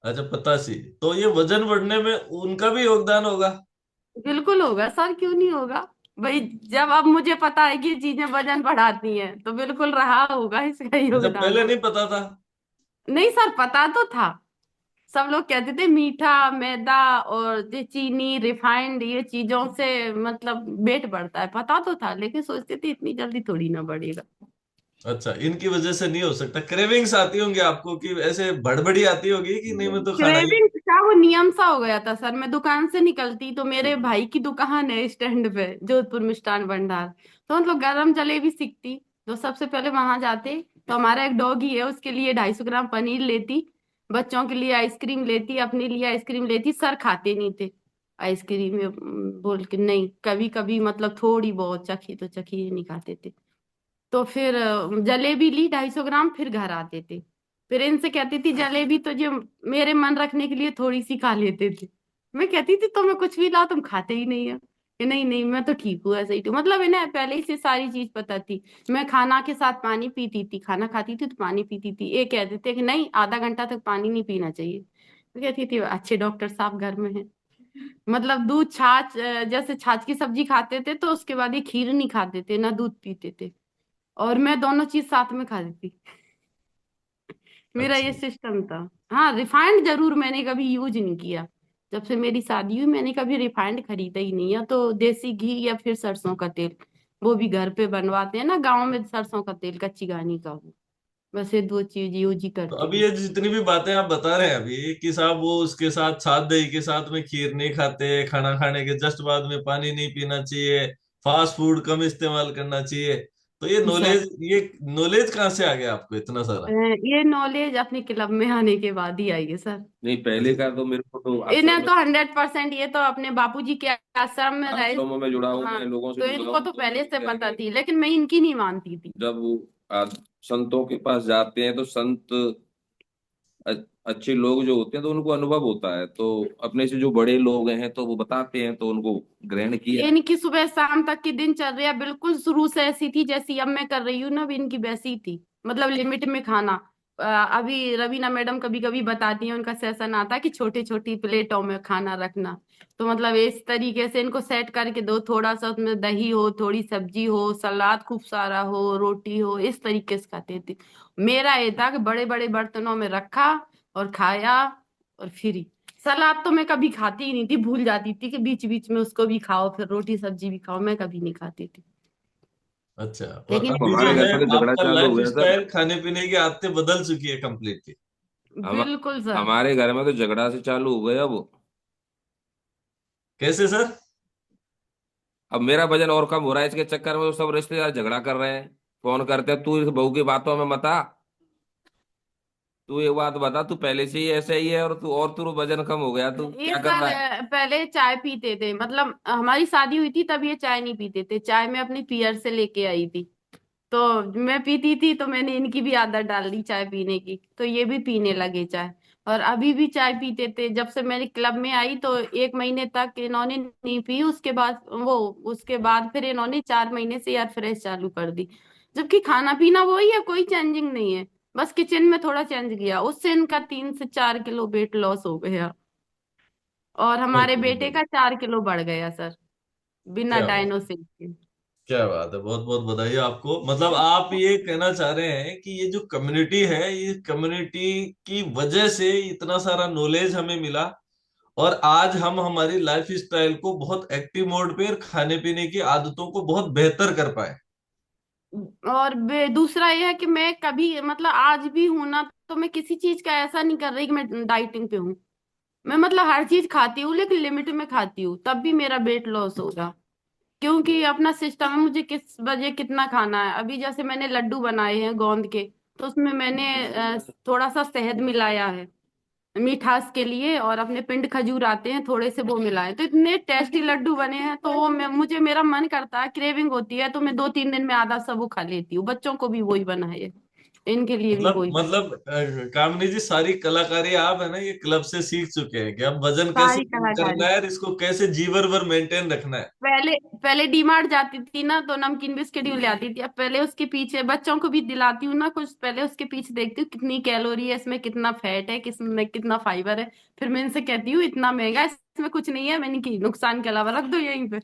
अच्छा, 85। तो ये वजन बढ़ने में उनका भी योगदान होगा? बिल्कुल होगा सर, क्यों नहीं होगा? भाई जब अब मुझे पता है कि ये चीजें वजन बढ़ाती हैं तो बिल्कुल रहा होगा इसका अच्छा, योगदान। पहले नहीं पता था? नहीं सर, पता तो था। सब लोग कहते थे मीठा मैदा और ये चीनी रिफाइंड ये चीजों से मतलब वेट बढ़ता है, पता तो था, लेकिन सोचते थे इतनी जल्दी थोड़ी ना बढ़ेगा। अच्छा, इनकी वजह से नहीं हो सकता, क्रेविंग्स आती होंगी आपको कि ऐसे भड़बड़ी आती होगी कि नहीं मैं तो खाना ही। क्रेविंग का वो नियम सा हो गया था सर। मैं दुकान से निकलती तो मेरे भाई की दुकान है स्टैंड पे, जोधपुर मिष्ठान भंडार। तो मतलब गरम जलेबी सीखती, तो सबसे पहले वहां जाते। तो हमारा एक डॉगी है, उसके लिए 250 ग्राम पनीर लेती, बच्चों के लिए आइसक्रीम लेती, अपने लिए आइसक्रीम लेती। सर खाते नहीं थे आइसक्रीम, बोल के नहीं, कभी कभी मतलब थोड़ी बहुत चखी तो चखी, नहीं खाते थे। तो फिर जलेबी ली 250 ग्राम, फिर घर आते थे। फिर इनसे कहती थी जलेबी तो जो मेरे मन रखने के लिए थोड़ी सी खा लेते थे। मैं कहती थी तो मैं कुछ भी लाओ तुम खाते ही नहीं है, कि नहीं नहीं मैं तो ठीक हूँ ऐसे ही। तो मतलब इन्हें पहले ही से सारी चीज पता थी। मैं खाना के साथ पानी पीती थी, खाना खाती थी तो पानी पीती थी। ये कहते थे कि नहीं आधा घंटा तक पानी नहीं पीना चाहिए। मैं कहती थी अच्छे डॉक्टर साहब घर में हैं। मतलब दूध छाछ, जैसे छाछ की सब्जी खाते थे तो उसके बाद ये खीर नहीं खाते थे ना दूध पीते थे। और मैं दोनों चीज साथ में खा लेती, मेरा अच्छा, ये सिस्टम था। हाँ, रिफाइंड जरूर मैंने कभी यूज नहीं किया। जब से मेरी शादी हुई मैंने कभी रिफाइंड खरीदा ही नहीं, या तो देसी घी या फिर सरसों का तेल। वो भी घर पे बनवाते हैं ना गांव में, सरसों का तेल कच्ची घानी का, वो बस ये दो चीज यूज ही तो करती अभी हूँ। ये जितनी भी बातें आप बता रहे हैं अभी कि साहब वो उसके साथ साथ दही के साथ में खीर नहीं खाते, खाना खाने के जस्ट बाद में पानी नहीं पीना चाहिए, फास्ट फूड कम इस्तेमाल करना चाहिए, तो सर, ये नॉलेज कहाँ से आ गया आपको इतना सारा? ये नॉलेज अपने क्लब में आने के बाद ही आई है सर। नहीं, पहले अच्छा, का तो मेरे को तो आश्रम इन्हें में, तो 100% ये तो अपने बापूजी के आश्रम में रहे। आश्रमों में जुड़ा हूँ हाँ, मैं, लोगों से तो जुड़ा इनको हूँ, तो तो पहले वो से क्या है पता कि थी, लेकिन मैं इनकी नहीं मानती थी। जब वो संतों के पास जाते हैं तो संत अ- अच्छे लोग जो होते हैं तो उनको अनुभव होता है, तो अपने से जो बड़े लोग हैं तो वो बताते हैं तो उनको ग्रहण किया। इनकी सुबह शाम तक की दिनचर्या बिल्कुल शुरू से ऐसी थी जैसी अब मैं कर रही हूँ ना, भी इनकी वैसी थी। मतलब लिमिट में खाना। अभी रवीना मैडम कभी कभी बताती हैं, उनका सेशन आता है कि छोटी छोटी प्लेटों में खाना रखना। तो मतलब इस तरीके से इनको सेट करके दो, थोड़ा सा उसमें दही हो, थोड़ी सब्जी हो, सलाद खूब सारा हो, रोटी हो, इस तरीके से खाते थे। मेरा ये था कि बड़े बड़े बर्तनों में रखा और खाया, और फ्री। सलाद तो मैं कभी खाती ही नहीं थी, भूल जाती थी कि बीच बीच में उसको भी खाओ, फिर रोटी सब्जी भी खाओ, मैं कभी नहीं खाती थी। अच्छा। और लेकिन अब अभी इन्हें जो हमारे घर है में तो झगड़ा आपका चालू हो लाइफ गया सर। स्टाइल खाने पीने की आदतें बदल चुकी है कम्प्लीटली। हम बिल्कुल सर। हमारे घर में तो झगड़ा से चालू हो गया वो। कैसे सर? अब मेरा वजन और कम हो रहा है इसके चक्कर में, तो सब रिश्तेदार झगड़ा कर रहे हैं, फोन करते हैं, तू इस बहू की बातों में मत आ, तू एक बात बता, तू पहले से ही ऐसा ही है, और तू वजन कम हो गया, तू ये क्या कर सर रहा है। पहले चाय पीते थे, मतलब हमारी शादी हुई थी तब ये चाय नहीं पीते थे। चाय मैं अपनी पियर से लेके आई थी, तो मैं पीती थी, तो मैंने इनकी भी आदत डाल दी चाय पीने की, तो ये भी पीने लगे चाय। और अभी भी चाय पीते थे। जब से मेरे क्लब में आई तो 1 महीने तक इन्होंने नहीं पी, उसके बाद वो, उसके बाद फिर इन्होंने 4 महीने से यार फ्रेश चालू कर दी। जबकि खाना पीना वही है, कोई चेंजिंग नहीं है। बस किचन में थोड़ा चेंज किया, उससे इनका 3 से 4 किलो वेट लॉस हो गया। और हमारे बहुत बेटे का 4 किलो बढ़ गया सर, बिना क्या बात, डाइनोसिन के। क्या बात है, बहुत बहुत बधाई आपको। मतलब आप ये कहना चाह रहे हैं कि ये जो कम्युनिटी है, ये कम्युनिटी की वजह से इतना सारा नॉलेज हमें मिला, और आज हम हमारी लाइफ स्टाइल को बहुत एक्टिव मोड पे और खाने पीने की आदतों को बहुत बेहतर कर पाए। और दूसरा ये है कि मैं कभी, मतलब आज भी हूं ना, तो मैं किसी चीज का ऐसा नहीं कर रही कि मैं डाइटिंग पे हूँ। मैं मतलब हर चीज खाती हूँ, लेकिन लिमिट में खाती हूँ, तब भी मेरा वेट लॉस होगा। क्योंकि अपना सिस्टम है, मुझे किस बजे कितना खाना है। अभी जैसे मैंने लड्डू बनाए हैं गोंद के, तो उसमें मैंने थोड़ा सा शहद मिलाया है मिठास के लिए, और अपने पिंड खजूर आते हैं थोड़े से, वो मिलाए, तो इतने टेस्टी लड्डू बने हैं। तो वो मुझे, मेरा मन करता है, क्रेविंग होती है, तो मैं 2-3 दिन में आधा सब वो खा लेती हूँ। बच्चों को भी वही बनाए, इनके लिए भी वही बना। कामनी जी, सारी कलाकारी आप है ना ये क्लब से सीख चुके हैं कि अब वजन कैसे सारी कम कलाकारी। करना है और इसको कैसे जीवन भर मेंटेन रखना है। पहले पहले डीमार्ट जाती थी ना, तो नमकीन बिस्किट भी ले आती थी। अब पहले उसके पीछे बच्चों को भी दिलाती हूँ ना कुछ, पहले उसके पीछे देखती हूँ कितनी कैलोरी है, इसमें कितना फैट है, किसमें कितना फाइबर है। फिर मैं इनसे कहती हूँ इतना महंगा है, इसमें कुछ नहीं है, मैंने की नुकसान के अलावा रख दो यहीं पे।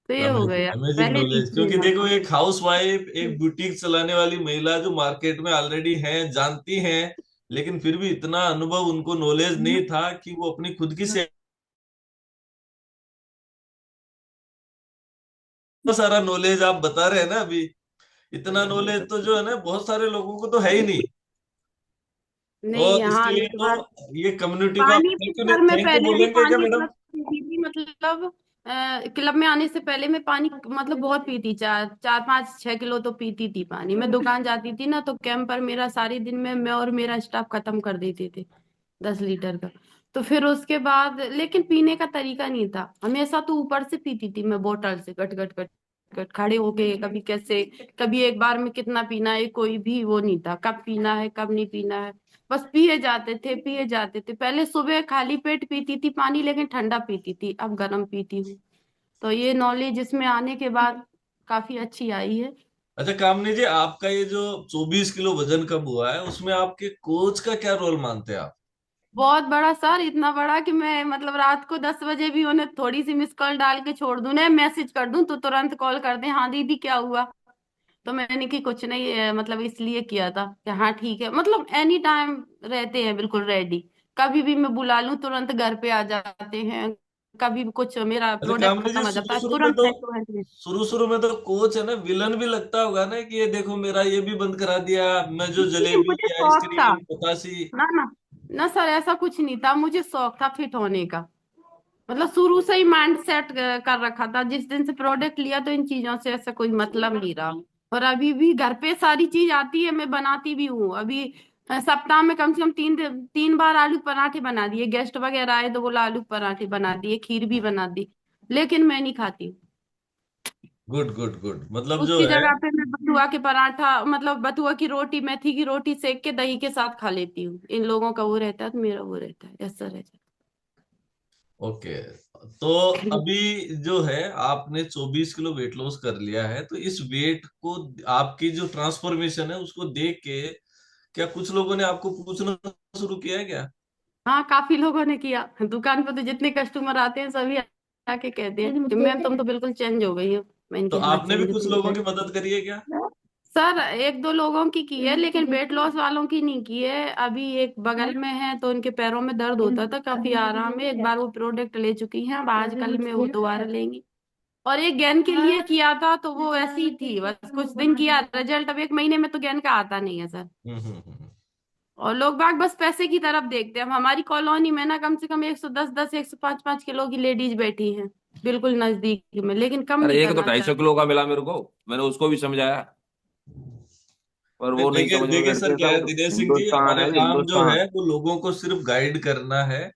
तो ये हो अमेजिंग गया, अमेजिंग पहले नहीं नॉलेज, थी ये क्योंकि देखो नॉलेज। एक हाउस वाइफ, एक बुटीक चलाने वाली महिला जो मार्केट में ऑलरेडी हैं, जानती हैं, लेकिन फिर भी इतना अनुभव उनको नॉलेज नहीं था कि वो अपनी खुद की से इतना सारा नॉलेज आप बता रहे हैं ना अभी, इतना नॉलेज तो जो है ना बहुत सारे लोगों को तो है ही नहीं। नहीं, और इसके हाँ लिए ये तो बात। ये कम्युनिटी को आप पानी भी सर, मैं थैंक यू पहले भी बोलेंगे क्या पानी मैडम? बहुत पीती थी, मतलब क्लब में आने से पहले मैं पानी मतलब बहुत पीती, 4 4 5 6 किलो तो पीती थी पानी। मैं दुकान जाती थी ना, तो कैंप पर मेरा सारे दिन में मैं और मेरा स्टाफ खत्म कर देते थे 10 लीटर का। तो फिर उसके बाद लेकिन पीने का तरीका नहीं था, हमेशा तो ऊपर से पीती थी मैं, बोतल से गट गट गट गट खड़े होके, कभी कैसे, कभी एक बार में कितना पीना है कोई भी वो नहीं था, कब पीना है कब नहीं पीना है, बस पिए जाते थे पिए जाते थे। पहले सुबह खाली पेट पीती थी पानी, लेकिन ठंडा पीती थी, अब गर्म पीती हूँ। तो ये नॉलेज इसमें आने के बाद काफी अच्छी आई है। अच्छा कामनी जी, आपका ये जो 24 किलो वजन कम हुआ है उसमें आपके कोच का क्या रोल मानते हैं आप? बहुत बड़ा सर, इतना बड़ा कि मैं मतलब रात को 10 बजे भी उन्हें थोड़ी सी मिस कॉल डाल के छोड़ दूं ना, मैसेज कर दूं तो तुरंत कॉल कर दें, हाँ दीदी क्या हुआ। तो मैंने कि कुछ नहीं मतलब इसलिए किया था कि हाँ ठीक है, मतलब एनी टाइम रहते हैं बिल्कुल रेडी। कभी भी मैं बुला लूं तुरंत घर पे आ जाते हैं। कभी भी कुछ मेरा अच्छा प्रोडक्ट कामनी जी, खत्म हो जाता शुरू है शुरू में तुरंत तो हैंड टू हैंड। शुरू में तो कोच है ना विलन भी लगता होगा ना, कि ये देखो मेरा ये भी बंद करा दिया, मैं जो नहीं, जलेबी मुझे शौक था। आइसक्रीम बतासी। ना ना ना सर, ऐसा कुछ नहीं था, मुझे शौक था फिट होने का। मतलब शुरू से ही माइंड सेट कर रखा था, जिस दिन से प्रोडक्ट लिया तो इन चीजों से ऐसा कोई मतलब नहीं रहा। और अभी भी घर पे सारी चीज आती है, मैं बनाती भी हूँ अभी। सप्ताह में कम से कम 3 बार आलू पराठे बना दिए, गेस्ट वगैरह आए तो बोला आलू पराठे बना दिए, खीर भी बना दी। लेकिन मैं नहीं खाती। गुड गुड गुड, मतलब जो उसकी है। जगह पे मैं बथुआ के पराठा, मतलब बथुआ की रोटी, मेथी की रोटी सेक के दही के साथ खा लेती हूँ। इन लोगों का वो रहता है तो मेरा वो रहता है, ऐसा रहता ओके, तो है। अभी जो है आपने 24 किलो वेट लॉस कर लिया है, तो इस वेट को, आपकी जो ट्रांसफॉर्मेशन है उसको देख के क्या कुछ लोगों ने आपको पूछना शुरू किया है क्या? हाँ, काफी लोगों ने किया। दुकान पे तो जितने कस्टमर आते हैं सभी आके कहते हैं कि मैम तुम तो बिल्कुल चेंज हो गई हो। मैंने तो कहा हाँ आपने भी चेंज कुछ तो हो लोगों गए। की मदद करी है क्या? सर एक दो लोगों की है, लेकिन वेट लॉस वालों की नहीं की है। अभी एक बगल में है तो उनके पैरों में दर्द होता था, काफी आराम है, एक बार वो प्रोडक्ट ले चुकी हैं, अब आजकल में वो दोबारा लेंगी। और एक गैन के लिए किया था तो वो ऐसी ही थी, बस कुछ दिन किया, रिजल्ट अब 1 महीने में तो गैन का आता नहीं है सर। और लोग बाग बस पैसे की तरफ देखते हैं। अब हमारी कॉलोनी में ना कम से कम 110 105 5 किलो की लेडीज बैठी हैं बिल्कुल नजदीक में, लेकिन कम अरे नहीं एक तो करना 250 किलो चाहती। का मिला मेरे को, मैंने उसको भी समझाया, पर वो नहीं देखिए समझ में देखिए सर, बैठते क्या है साहब। दिनेश सिंह जी, हिंदुस्तान हमारा है काम जो हिंदुस्तान। है वो लोगों को सिर्फ गाइड करना है।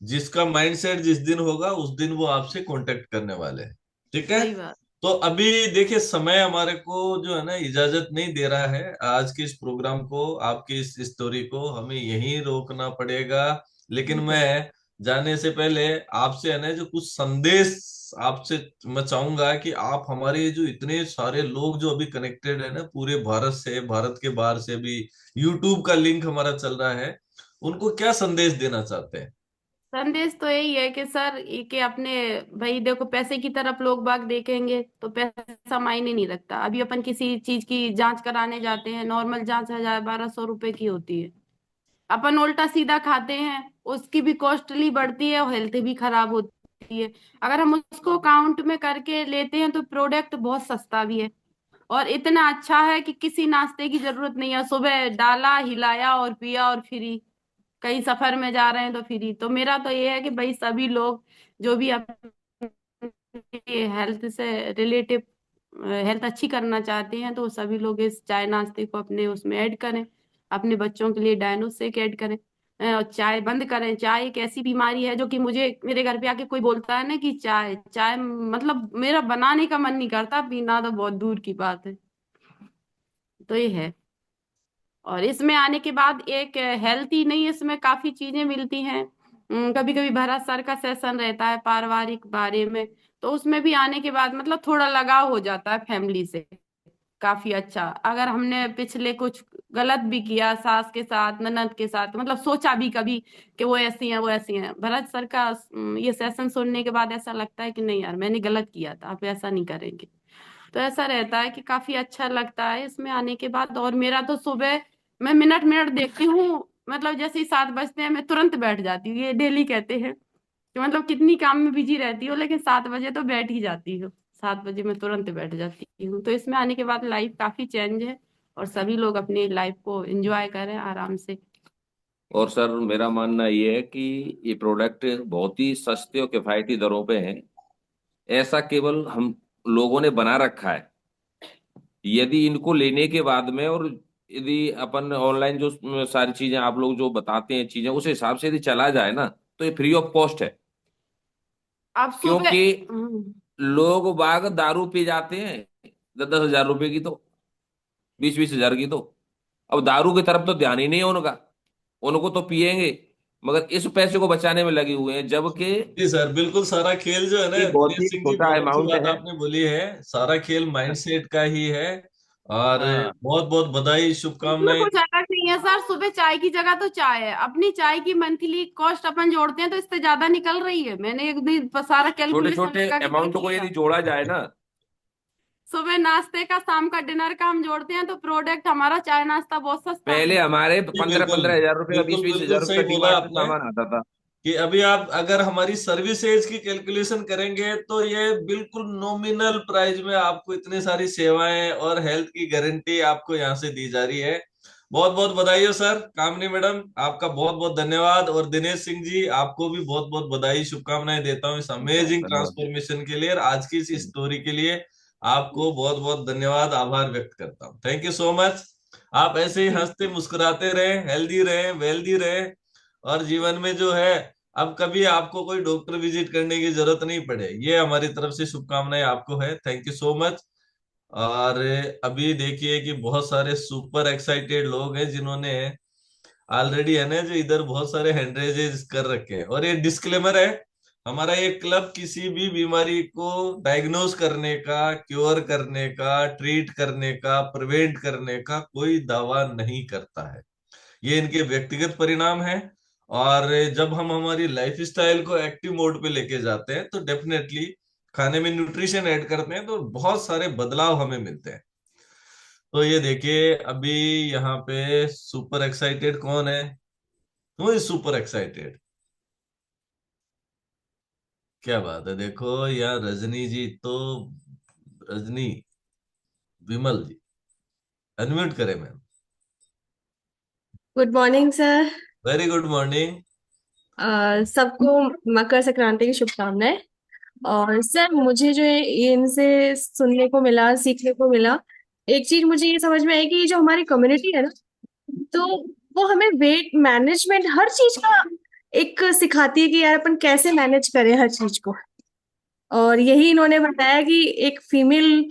जिसका माइंडसेट जिस दिन होगा उस दिन वो आपसे कांटेक्ट करने वाले हैं। ठीक है। सही बात। तो अभी देखिए समय हमारे को जो है ना इजाजत नहीं दे रहा है, आज के इस प्रोग्राम को, आपकी इस स्टोरी को हमें यहीं रोकना पड़ेगा। लेकिन ठीक है। मैं जाने से पहले आपसे है ना जो कुछ संदेश आपसे मैं चाहूंगा कि आप हमारे जो इतने सारे लोग जो अभी कनेक्टेड है ना पूरे भारत से, भारत के बाहर से भी यूट्यूब का लिंक हमारा चल रहा है, उनको क्या संदेश देना चाहते हैं? संदेश तो यही है कि सर ये कि अपने, भाई देखो पैसे की तरफ लोग बाग देखेंगे तो पैसा मायने नहीं रखता। अभी अपन किसी चीज की जांच कराने जाते हैं, नॉर्मल जांच 1000 1200 रुपए की होती है, अपन उल्टा सीधा खाते हैं, उसकी भी कॉस्टली बढ़ती है और हेल्थ भी खराब होती है। अगर हम उसको काउंट में करके लेते हैं तो प्रोडक्ट बहुत सस्ता भी है, और इतना अच्छा है कि किसी नाश्ते की जरूरत नहीं है, सुबह डाला हिलाया और पिया और फ्री। कहीं सफर में जा रहे हैं तो फ्री। तो मेरा तो ये है कि भाई सभी लोग जो भी अपने हेल्थ से रिलेटिव, हेल्थ अच्छी करना चाहते हैं, तो सभी लोग इस चाय नाश्ते को अपने उसमें ऐड करें। अपने बच्चों के लिए डायनो शेक ऐड करें। और चाय बंद करें। चाय एक ऐसी बीमारी है जो कि मुझे मेरे घर पे आके कोई बोलता है ना कि चाय चाय, मतलब मेरा बनाने का मन नहीं करता, पीना तो बहुत दूर की बात है। तो ये है। और इसमें आने के बाद एक हेल्थ ही नहीं, इसमें काफी चीजें मिलती हैं। कभी कभी भरत सर का सेशन रहता है पारिवारिक बारे में, तो उसमें भी आने के बाद मतलब थोड़ा लगाव हो जाता है फैमिली से। काफी अच्छा, अगर हमने पिछले कुछ गलत भी किया सास के साथ ननद के साथ, मतलब सोचा भी कभी कि वो ऐसी हैं वो ऐसी हैं, भरत सर का ये सेशन सुनने के बाद ऐसा लगता है कि नहीं यार मैंने गलत किया था, आप ऐसा नहीं करेंगे। तो ऐसा रहता है कि काफी अच्छा लगता है इसमें आने के बाद। और मेरा तो सुबह मैं मिनट मिनट देखती हूँ, मतलब जैसे ही 7 बजते हैं मैं तुरंत बैठ जाती हूँ। ये डेली कहते हैं कि मतलब कितनी काम में बिजी रहती हो लेकिन 7 बजे तो बैठ ही जाती हो। 7 बजे मैं तुरंत बैठ जाती हूँ। तो इसमें आने के बाद लाइफ काफी चेंज है और सभी लोग अपनी लाइफ को एंजॉय करें आराम से। और सर मेरा मानना ये है कि ये प्रोडक्ट बहुत ही सस्ते और किफायती दरों पे है। ऐसा केवल हम लोगों ने बना रखा है। यदि इनको लेने के बाद में, और यदि अपन ऑनलाइन जो सारी चीजें आप लोग जो बताते हैं चीजें, उस हिसाब से यदि चला जाए ना, तो ये फ्री ऑफ कॉस्ट है। आप सुबह क्योंकि लोग बाग दारू पी जाते हैं 10-10 हजार रुपए की, तो 20-20 हजार की, तो अब दारू की तरफ तो ध्यान ही नहीं है उनका। उनको तो पिएंगे, मगर इस पैसे को बचाने में लगे हुए हैं, जबकि जी सर, बिल्कुल सारा खेल जो है ना ये बहुत दिनेश ही सिंह जी, छोटा बहुत अच्छी अमाउंट बात है। आपने बोली है। सारा खेल माइंडसेट का ही है। और हाँ, बहुत बहुत बधाई, इसमें शुभकामनाएं। कुछ अलग नहीं है सर। सुबह चाय की जगह तो चाय है। अपनी चाय की मंथली कॉस्ट अपन जोड़ते हैं तो इससे ज्यादा निकल रही है। मैंने एक दिन सारा छोटे कैलकुलेशन छोटे लगा के देख अमाउंट को लिया। यदि जोड़ा जाए ना। सुबह नाश्ते का, शाम का डिनर का हम जोड़ते हैं तो प्रोडक्ट हमारा चाय नाश्ता बहुत सस्ता है। पहले हमारे जी 15-15 हजार रुपए का, बीस बिल्कुल बीस बिल्कुल हजार रुपए सही का बोला डीमार्ट से आपने सामान आता था। कि अभी आप अगर हमारी सर्विसेज की कैलकुलेशन करेंगे तो ये बिल्कुल नॉमिनल प्राइस में आपको इतनी सारी सेवाएं और हेल्थ की गारंटी आपको यहाँ से दी जा रही है। बहुत बहुत बधाई हो सर। कामनी मैडम, आपका बहुत बहुत धन्यवाद। और दिनेश सिंह जी, आपको भी बहुत बहुत बधाई, शुभकामनाएं देता हूँ इस अमेजिंग धन्यवाद। ट्रांसफॉर्मेशन के लिए और आज की इस स्टोरी के लिए। आपको बहुत बहुत धन्यवाद, आभार व्यक्त करता हूँ। Thank you so much. आप ऐसे ही हंसते मुस्कुराते रहे, हेल्दी रहे, वेल्दी रहे, और जीवन में जो है अब कभी आपको कोई डॉक्टर विजिट करने की जरूरत नहीं पड़े, ये हमारी तरफ से शुभकामनाएं आपको है। Thank you so much. और अभी देखिए कि बहुत सारे सुपर एक्साइटेड लोग हैं जिन्होंने ऑलरेडी है ना, जो इधर बहुत सारे हैंड रेजेस कर रखे हैं। और ये डिस्क्लेमर है, हमारा ये क्लब किसी भी बीमारी को डायग्नोज करने का, क्योर करने का, ट्रीट करने का, प्रिवेंट करने का कोई दावा नहीं करता है। ये इनके व्यक्तिगत परिणाम है। और जब हम हमारी लाइफ स्टाइल को एक्टिव मोड पे लेके जाते हैं तो डेफिनेटली खाने में न्यूट्रिशन ऐड करते हैं तो बहुत सारे बदलाव हमें मिलते हैं। तो ये देखिए अभी यहाँ पे सुपर एक्साइटेड कौन है? Who is super excited? क्या बात है, देखो यहाँ रजनी जी तो, रजनी, विमल जी, अनम्यूट करें ma'am. Good morning sir. Very good morning. सबको मकर संक्रांति की शुभकामनाएं। और सर मुझे जो है ये इनसे सुनने को मिला, सीखने को मिला। एक चीज मुझे ये समझ में आई कि ये जो हमारी कम्युनिटी है ना, तो वो हमें वेट मैनेजमेंट हर चीज का एक सिखाती है कि यार अपन कैसे मैनेज करें हर चीज को। और यही इन्होंने बताया कि एक फीमेल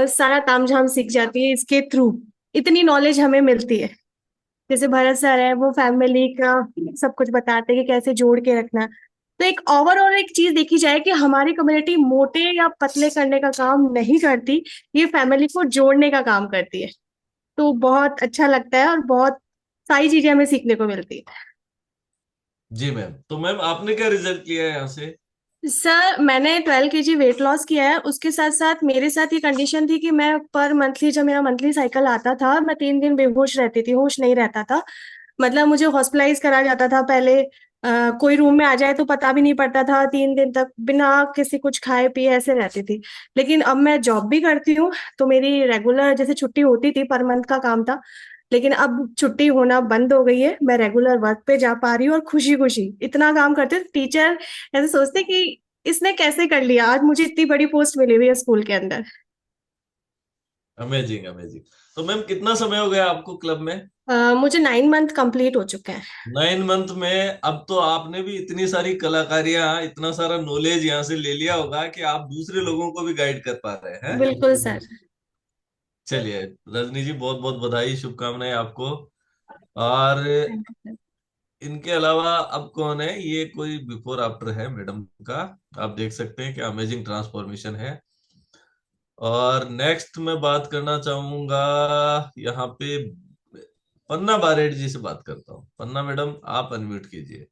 सारा तामझाम सीख जाती है इसके थ्रू। इतनी नॉलेज हमें मिलती है। जैसे भरत सर है, वो फैमिली का सब कुछ बताते हैं कि कैसे जोड़ के रखना है। तो एक ओवरऑल एक चीज देखी जाए कि हमारी कम्युनिटी मोटे या पतले करने का काम नहीं करती, ये फैमिली को जोड़ने का काम करती है। तो बहुत अच्छा लगता है और बहुत सारी चीजें हमें सीखने को मिलती है। जी मैम, तो मैम आपने क्या रिजल्ट लिया है यहाँ से? सर मैंने 12 kg वेट लॉस किया है। उसके साथ साथ मेरे साथ ये कंडीशन थी कि मैं पर मंथली, जब मेरा मंथली साइकिल आता था, मैं 3 दिन बेहोश रहती थी, होश नहीं रहता था। मतलब मुझे हॉस्पिटलाइज करा जाता था पहले। कोई रूम में आ जाए तो पता भी नहीं पड़ता था, 3 दिन तक बिना किसी कुछ खाए पिए ऐसे रहती थी। लेकिन अब मैं जॉब भी करती हूँ, तो मेरी रेगुलर जैसे छुट्टी होती थी, पर मंथ का काम था। लेकिन अब छुट्टी होना बंद हो गई है, मैं रेगुलर वर्क पे जा पा रही हूँ और खुशी खुशी इतना काम करते हैं। टीचर ऐसे सोचते कि इसने कैसे कर लिया, आज मुझे इतनी बड़ी पोस्ट मिली हुई है स्कूल के अंदर। Amazing amazing. तो मैम कितना समय हो गया आपको क्लब में? मुझे 9 मंथ कंप्लीट हो चुके हैं। 9 मंथ में अब तो आपने भी इतनी सारी कलाकारियां, इतना सारा नॉलेज यहाँ से ले लिया होगा कि आप दूसरे लोगों को भी गाइड कर पा रहे हैं। बिल्कुल सर। चलिए रजनी जी, बहुत बहुत बधाई, शुभकामनाएं आपको। और थैंक यू सर। इनके अलावा अब कौन है? ये कोई बिफोर आफ्टर है मैडम का। आप देख सकते हैं कि अमेजिंग ट्रांसफॉर्मेशन है। और नेक्स्ट मैं बात करना चाहूंगा यहाँ पे, पन्ना बारेड जी से बात करता हूँ। पन्ना मैडम, आप अनम्यूट कीजिए।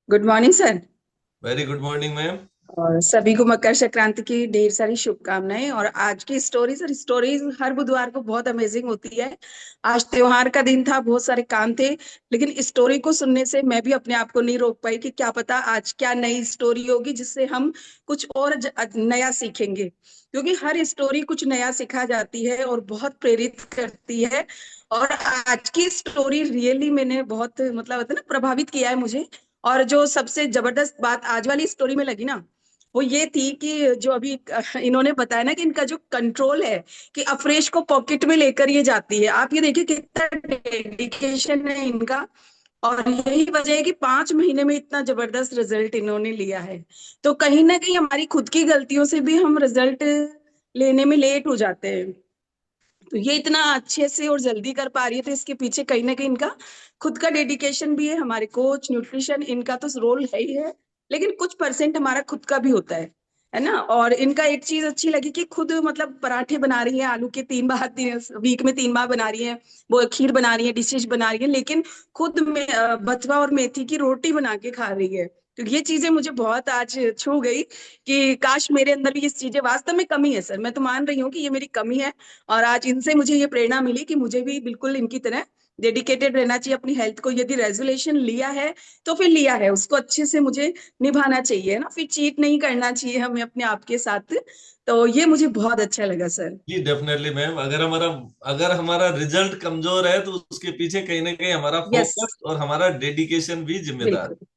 Good morning sir. Very good morning ma'am. और सभी को मकर संक्रांति की ढेर सारी शुभकामनाएं। और आज की स्टोरी, सर स्टोरीज हर बुधवार को बहुत अमेजिंग होती है। आज त्योहार का दिन था, बहुत सारे काम थे, लेकिन स्टोरी को सुनने से मैं भी अपने आप को नहीं रोक पाई कि क्या पता आज क्या नई स्टोरी होगी जिससे हम कुछ और नया सीखेंगे। क्योंकि हर स्टोरी कुछ नया सिखा जाती है और बहुत प्रेरित करती है। और आज की स्टोरी रियली मैंने बहुत मतलब होता है ना, प्रभावित किया है मुझे। और जो सबसे जबरदस्त बात आज वाली स्टोरी में लगी ना, वो ये थी कि जो अभी इन्होंने बताया ना कि इनका जो कंट्रोल है, कि अफरेश को पॉकेट में लेकर ये जाती है। आप ये देखिए कितना डेडिकेशन है इनका। और यही वजह है कि 5 महीने में इतना जबरदस्त रिजल्ट इन्होंने लिया है। तो कहीं ना कहीं हमारी खुद की गलतियों से भी हम रिजल्ट लेने में लेट हो जाते हैं। तो ये इतना अच्छे से और जल्दी कर पा रही है, तो इसके पीछे कहीं ना कहीं इनका खुद का डेडिकेशन भी है। हमारे कोच, न्यूट्रिशन, इनका तो रोल है ही है, लेकिन कुछ परसेंट हमारा खुद का भी होता है ना। और इनका एक चीज अच्छी लगी कि खुद मतलब पराठे बना रही है, आलू के 3 बार, वीक में 3 बार बना रही है। वो खीर बना रही है, डिशेज बना रही है, लेकिन खुद में बथुआ और मेथी की रोटी बना के खा रही है। तो ये चीजें मुझे बहुत आज छू गई कि काश मेरे अंदर भी ये चीजें, वास्तव में कमी है सर, मैं तो मान रही हूँ कि ये मेरी कमी है। और आज इनसे मुझे ये प्रेरणा मिली कि मुझे भी बिल्कुल इनकी तरह डेडिकेटेड रहना चाहिए अपनी हेल्थ को। यदि रेजोल्यूशन लिया है तो फिर लिया है, उसको अच्छे से मुझे निभाना चाहिए ना, फिर चीट नहीं करना चाहिए हमें अपने आप के साथ। तो ये मुझे बहुत अच्छा लगा सर। जी डेफिनेटली मैम, अगर हमारा रिजल्ट कमजोर है तो उसके पीछे कहीं ना कहीं हमारा यस, फोकस और हमारा डेडिकेशन भी जिम्मेदार है। बिल्कुल।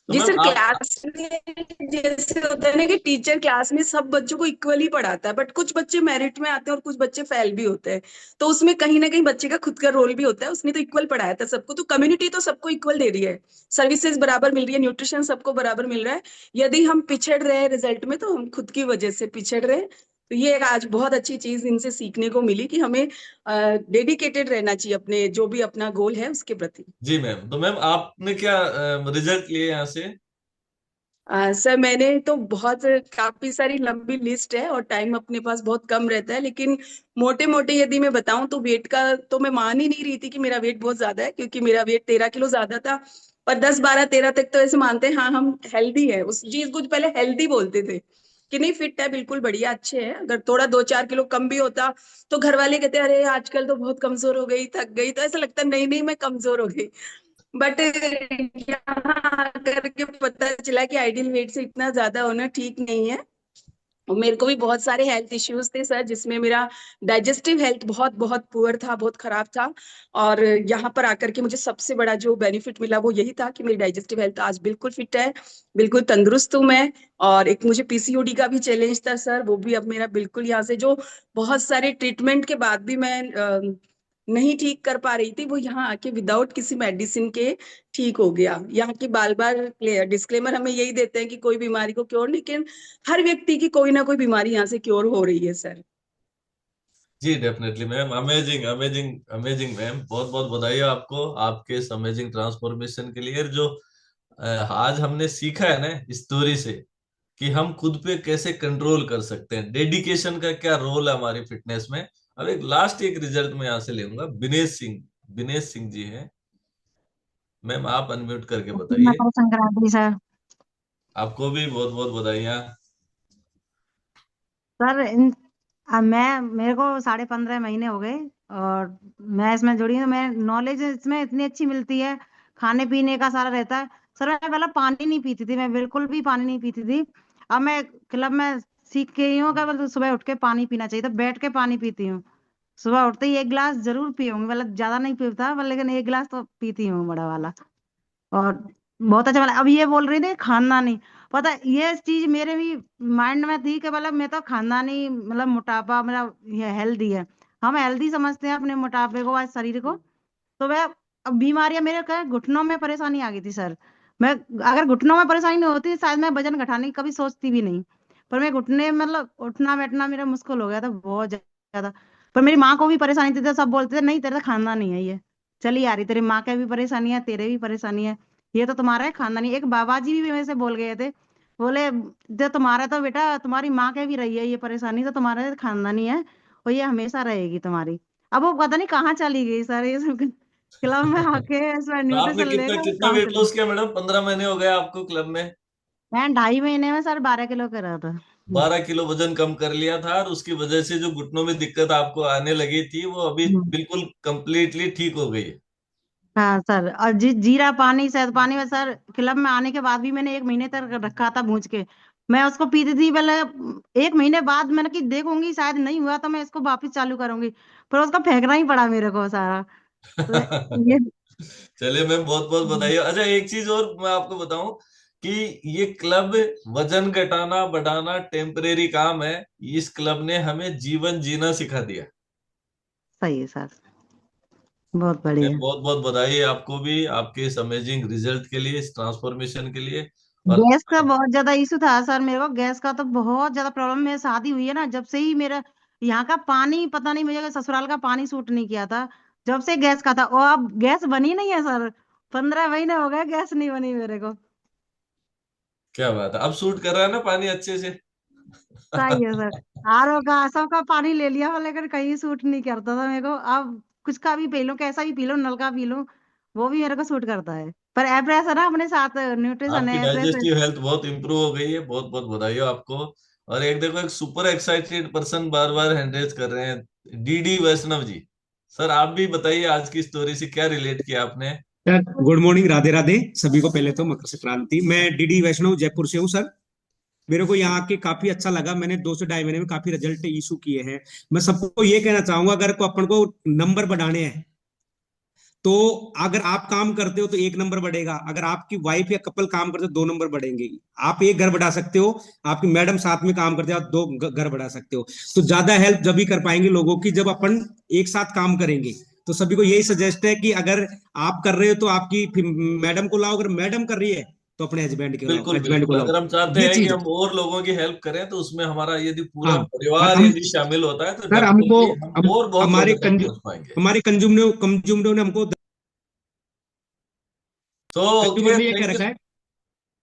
तो जी मैम सर, आप क्लास में जैसे होता है ना कि टीचर क्लास में सब बच्चों को इक्वली पढ़ाता है, बट कुछ बच्चे मेरिट में आते हैं और कुछ बच्चे फेल भी होते हैं। तो उसमें कहीं ना कहीं बच्चे का खुद का रोल भी होता है। उसने तो इक्वल पढ़ाया था सबको, तो कम्युनिटी तो सबको इक्वल दे रही है, सर्विसेज बराबर मिल रही है, न्यूट्रिशन सबको बराबर मिल रहा है। यदि हम पिछड़ रहे हैं रिजल्ट में, तो हम खुद की वजह से पिछड़ रहे हैं। तो ये एक आज बहुत अच्छी चीज इनसे सीखने को मिली कि हमें डेडिकेटेड रहना चाहिए अपने जो भी अपना गोल है उसके प्रति। जी मैम, तो मैम आपने क्या रिजल्ट लिए यहाँ से? सर मैंने तो बहुत, काफी सारी लंबी लिस्ट है और टाइम अपने पास बहुत कम रहता है, लेकिन मोटे मोटे यदि मैं बताऊं तो वेट का तो मैं मान ही नहीं रही थी कि मेरा वेट बहुत ज्यादा है, क्योंकि मेरा वेट 13 किलो ज्यादा था। और 10, 12, 13 तक तो ऐसे मानते हैं हाँ हम हेल्दी है, उस चीज को पहले हेल्दी बोलते थे कि नहीं फिट है, बिल्कुल बढ़िया अच्छे है। अगर थोड़ा 2, 4 किलो कम भी होता तो घर वाले कहते अरे आजकल तो बहुत कमजोर हो गई, थक गई। तो ऐसा लगता नहीं नहीं मैं कमजोर हो गई। बट यहाँ करके पता चला कि आइडियल वेट से इतना ज्यादा होना ठीक नहीं है। और मेरे को भी बहुत सारे हेल्थ इश्यूज थे सर, जिसमें मेरा डाइजेस्टिव हेल्थ बहुत बहुत पुअर था, बहुत खराब था। और यहाँ पर आकर के मुझे सबसे बड़ा जो बेनिफिट मिला वो यही था कि मेरी डाइजेस्टिव हेल्थ आज बिल्कुल फिट है, बिल्कुल तंदुरुस्त हूँ मैं। और एक मुझे पीसीओडी का भी चैलेंज था सर, वो भी अब मेरा बिल्कुल यहाँ से जो बहुत सारे ट्रीटमेंट के बाद भी मैं नहीं ठीक कर पा रही थी, वो यहाँ आके विदाउट किसी मेडिसिन के ठीक हो गया। यहाँ की बार बार डिस्क्लेमर हमें यही देते हैं कि कोई बीमारी को क्योर, लेकिन हर व्यक्ति की कोई ना कोई बीमारी यहाँ से क्योर हो रही है सर। जी definitely ma'am, amazing amazing amazing ma'am, बहुत बहुत बधाई हो आपको आपके इस अमेजिंग ट्रांसफॉर्मेशन के लिए। जो आज हमने सीखा है ना स्टोरी से कि हम खुद पे कैसे कंट्रोल कर सकते हैं, डेडिकेशन का क्या रोल है हमारी फिटनेस में। अब एक लास्ट एक रिजल्ट मैं यहाँ से लेऊंगा, विनेश सिंह जी हैं। मैम आप अनम्यूट करके बताइए। मकर संक्रांति सर। आपको भी बहुत बहुत बधाइयाँ। सर मैं मेरे को 15.5 महीने हो गए और मैं इसमें जुड़ी हूँ। मैं नॉलेज इसमें इतनी अच्छी मिलती है, खाने पीने का सारा रहता है। सर मैं पहले पानी नहीं पीती थी, मैं बिल्कुल भी पानी नहीं पीती थी। अब मैं क्लब में सीख के ही हूँ कि मतलब सुबह उठ के पानी पीना चाहिए, तो बैठ के पानी पीती हूँ। सुबह उठते ही 1 गिलास जरूर पीऊंगी, मतलब ज्यादा नहीं पीता लेकिन 1 गिलास तो पीती हूँ, बड़ा वाला। और बहुत अच्छा वाला। अब ये बोल रही थी खानदानी, पता है, ये चीज मेरे भी माइंड में थी कि मतलब मैं तो खानदानी मतलब मोटापा मेरा ये हेल्दी है। हम हेल्दी समझते हैं अपने मोटापे को, आज शरीर को। तो वह अब बीमारियां मेरे क्या घुटनों में परेशानी आ गई थी सर। मैं अगर घुटनों में परेशानी नहीं होती शायद मैं वजन घटाने की कभी सोचती भी नहीं। पर मैं घुटने मतलब उठना बैठना मेरा मुश्किल हो गया था बहुत ज्यादा। पर मेरी माँ को भी परेशानी थी, तो सब बोलते थे नहीं तेरा तो खानदानी है ये, चली आ रही, तेरी माँ के भी परेशानी है, तेरे भी परेशानी है, ये तो तुम्हारा है खानदानी। एक बाबा जी भी मेरे से बोल गए थे, बोले जो तुम्हारा तो बेटा तुम्हारी माँ के भी रही है ये परेशानी, तो तुम्हारा तो खानदानी है और ये हमेशा रहेगी तुम्हारी। अब वो पता नहीं कहाँ चली गई सर ये सब। क्लब में आके इसमें तो आपने न्यूट्रिशन कितना लेकर कितना काम वेट कर। लॉस किया मैडम? 15 महीने हो गए आपको क्लब में? मैं 2.5 महीने में सर 12 किलो करा था। 12 किलो वजन कम कर लिया था, और उसकी वजह से जो घुटनों में दिक्कत आपको आने लगी थी वो अभी हम्म। बिल्कुल कंप्लीटली ठीक हो गई है। हाँ सर, और जीरा पानी शहद पानी में सर, क्लब में आने के बाद भी मैंने 1 महीने तक रखा था भूज के। मैं उसको पीती थी पहले। 1 महीने बाद मैंने कि देखूंगी शायद नहीं हुआ तो मैं इसको वापस चालू करूंगी, पर उसका फेंकना ही पड़ा मेरे को सारा। तो ये चलिए मैम, बहुत बहुत बधाई हो। अच्छा, एक चीज और मैं आपको बताऊं कि ये क्लब वजन घटाना बढ़ाना टेम्परेरी काम है। इस क्लब ने हमें जीवन जीना सिखा दिया। सही है सर, बहुत मैम, बढ़िया। बहुत बहुत बधाई है आपको भी, आपके इस अमेजिंग रिजल्ट के लिए, इस ट्रांसफॉर्मेशन के लिए। और गैस का बहुत ज्यादा इशू था सर मेरे को, गैस का तो बहुत ज्यादा प्रॉब्लम। मेरी शादी हुई है ना, जब से ही मेरा यहाँ का पानी पता नहीं, मुझे ससुराल का पानी सूट नहीं किया था। जब से गैस का था, और अब गैस बनी नहीं है सर। 15 महीने हो गए गैस नहीं बनी मेरे को। क्या बात है, अब सूट कर रहा है ना पानी अच्छे से? सही है सर। आरओ का सबका पानी ले लिया लेकिन कहीं सूट नहीं करता था मेरे को। अब कुछ का भी पी लो, कैसा भी पी लो, नल का पी लो, वो भी मेरे को सूट करता है। पर एप्रेस है ना अपने साथ, न्यूट्रिशन आपकी है, एप्रेस है। डाइजेस्टिव हेल्थ बहुत इंप्रूव हो गई है, बहुत बहुत बधाई हो आपको। और एक देखो, एक सुपर एक्साइटेड पर्सन बार बार हैंड रेज कर रहे हैं, डीडी वैष्णव जी। सर आप भी बताइए, आज की स्टोरी से क्या रिलेट किया आपने? Sir good morning, Radhe Radhe सभी को। पहले तो मकर संक्रांति। मैं डीडी वैष्णव जयपुर से हूँ सर। मेरे को यहाँ के काफी अच्छा लगा। मैंने 2 से 2.5 महीने में काफी रिजल्ट इशू किए हैं। मैं सबको ये कहना चाहूंगा, अगर को अपन को नंबर बढ़ाने हैं तो अगर आप काम करते हो तो 1 नंबर बढ़ेगा, अगर आपकी वाइफ या कपल काम करते हो 2 नंबर बढ़ेंगे। आप एक घर बढ़ा सकते हो, आपकी मैडम साथ में काम करते हो, आप 2 घर बढ़ा सकते हो। तो ज्यादा हेल्प जब भी कर पाएंगे लोगों की, जब अपन एक साथ काम करेंगे। तो सभी को यही सजेस्ट है कि अगर आप कर रहे हो तो आपकी मैडम को लाओ, अगर मैडम कर रही है तो अपने हस्बैंड को लाओ, बिल्कुल हस्बैंड को बिल्कुल, लाओ। अगर हम चाहते ये हैं कि चीज हम और लोगों की हेल्प करें, तो उसमें हमारा यदि पूरा हाँ। और परिवार हम यदि शामिल होता है तो सर हमको डेफिनेटली हम और बहुत हमारे लोगों तक पहुंच पाएंगे। हमारे कंज्यूमरों ने हमको तो कंज्यूमर ओके, ने ये कह थैंक यू। रखा है।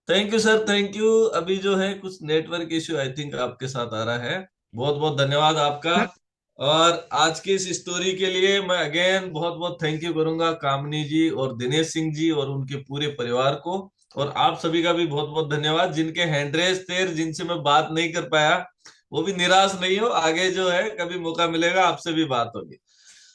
Thank you sir, thank you. अभी जो है कुछ नेटवर्क इश्यू आई थिंक आपके साथ आ रहा है। बहुत बहुत धन्यवाद आपका। सर और आज की इस स्टोरी के लिए मैं अगेन बहुत बहुत थैंक यू करूंगा कामनी जी और दिनेश सिंह जी और उनके पूरे परिवार को। और आप सभी का भी बहुत बहुत धन्यवाद, जिनके हैंडरेस थे, जिनसे मैं बात नहीं कर पाया। वो भी निराश नहीं हो, आगे जो है कभी मौका मिलेगा आपसे भी बात होगी।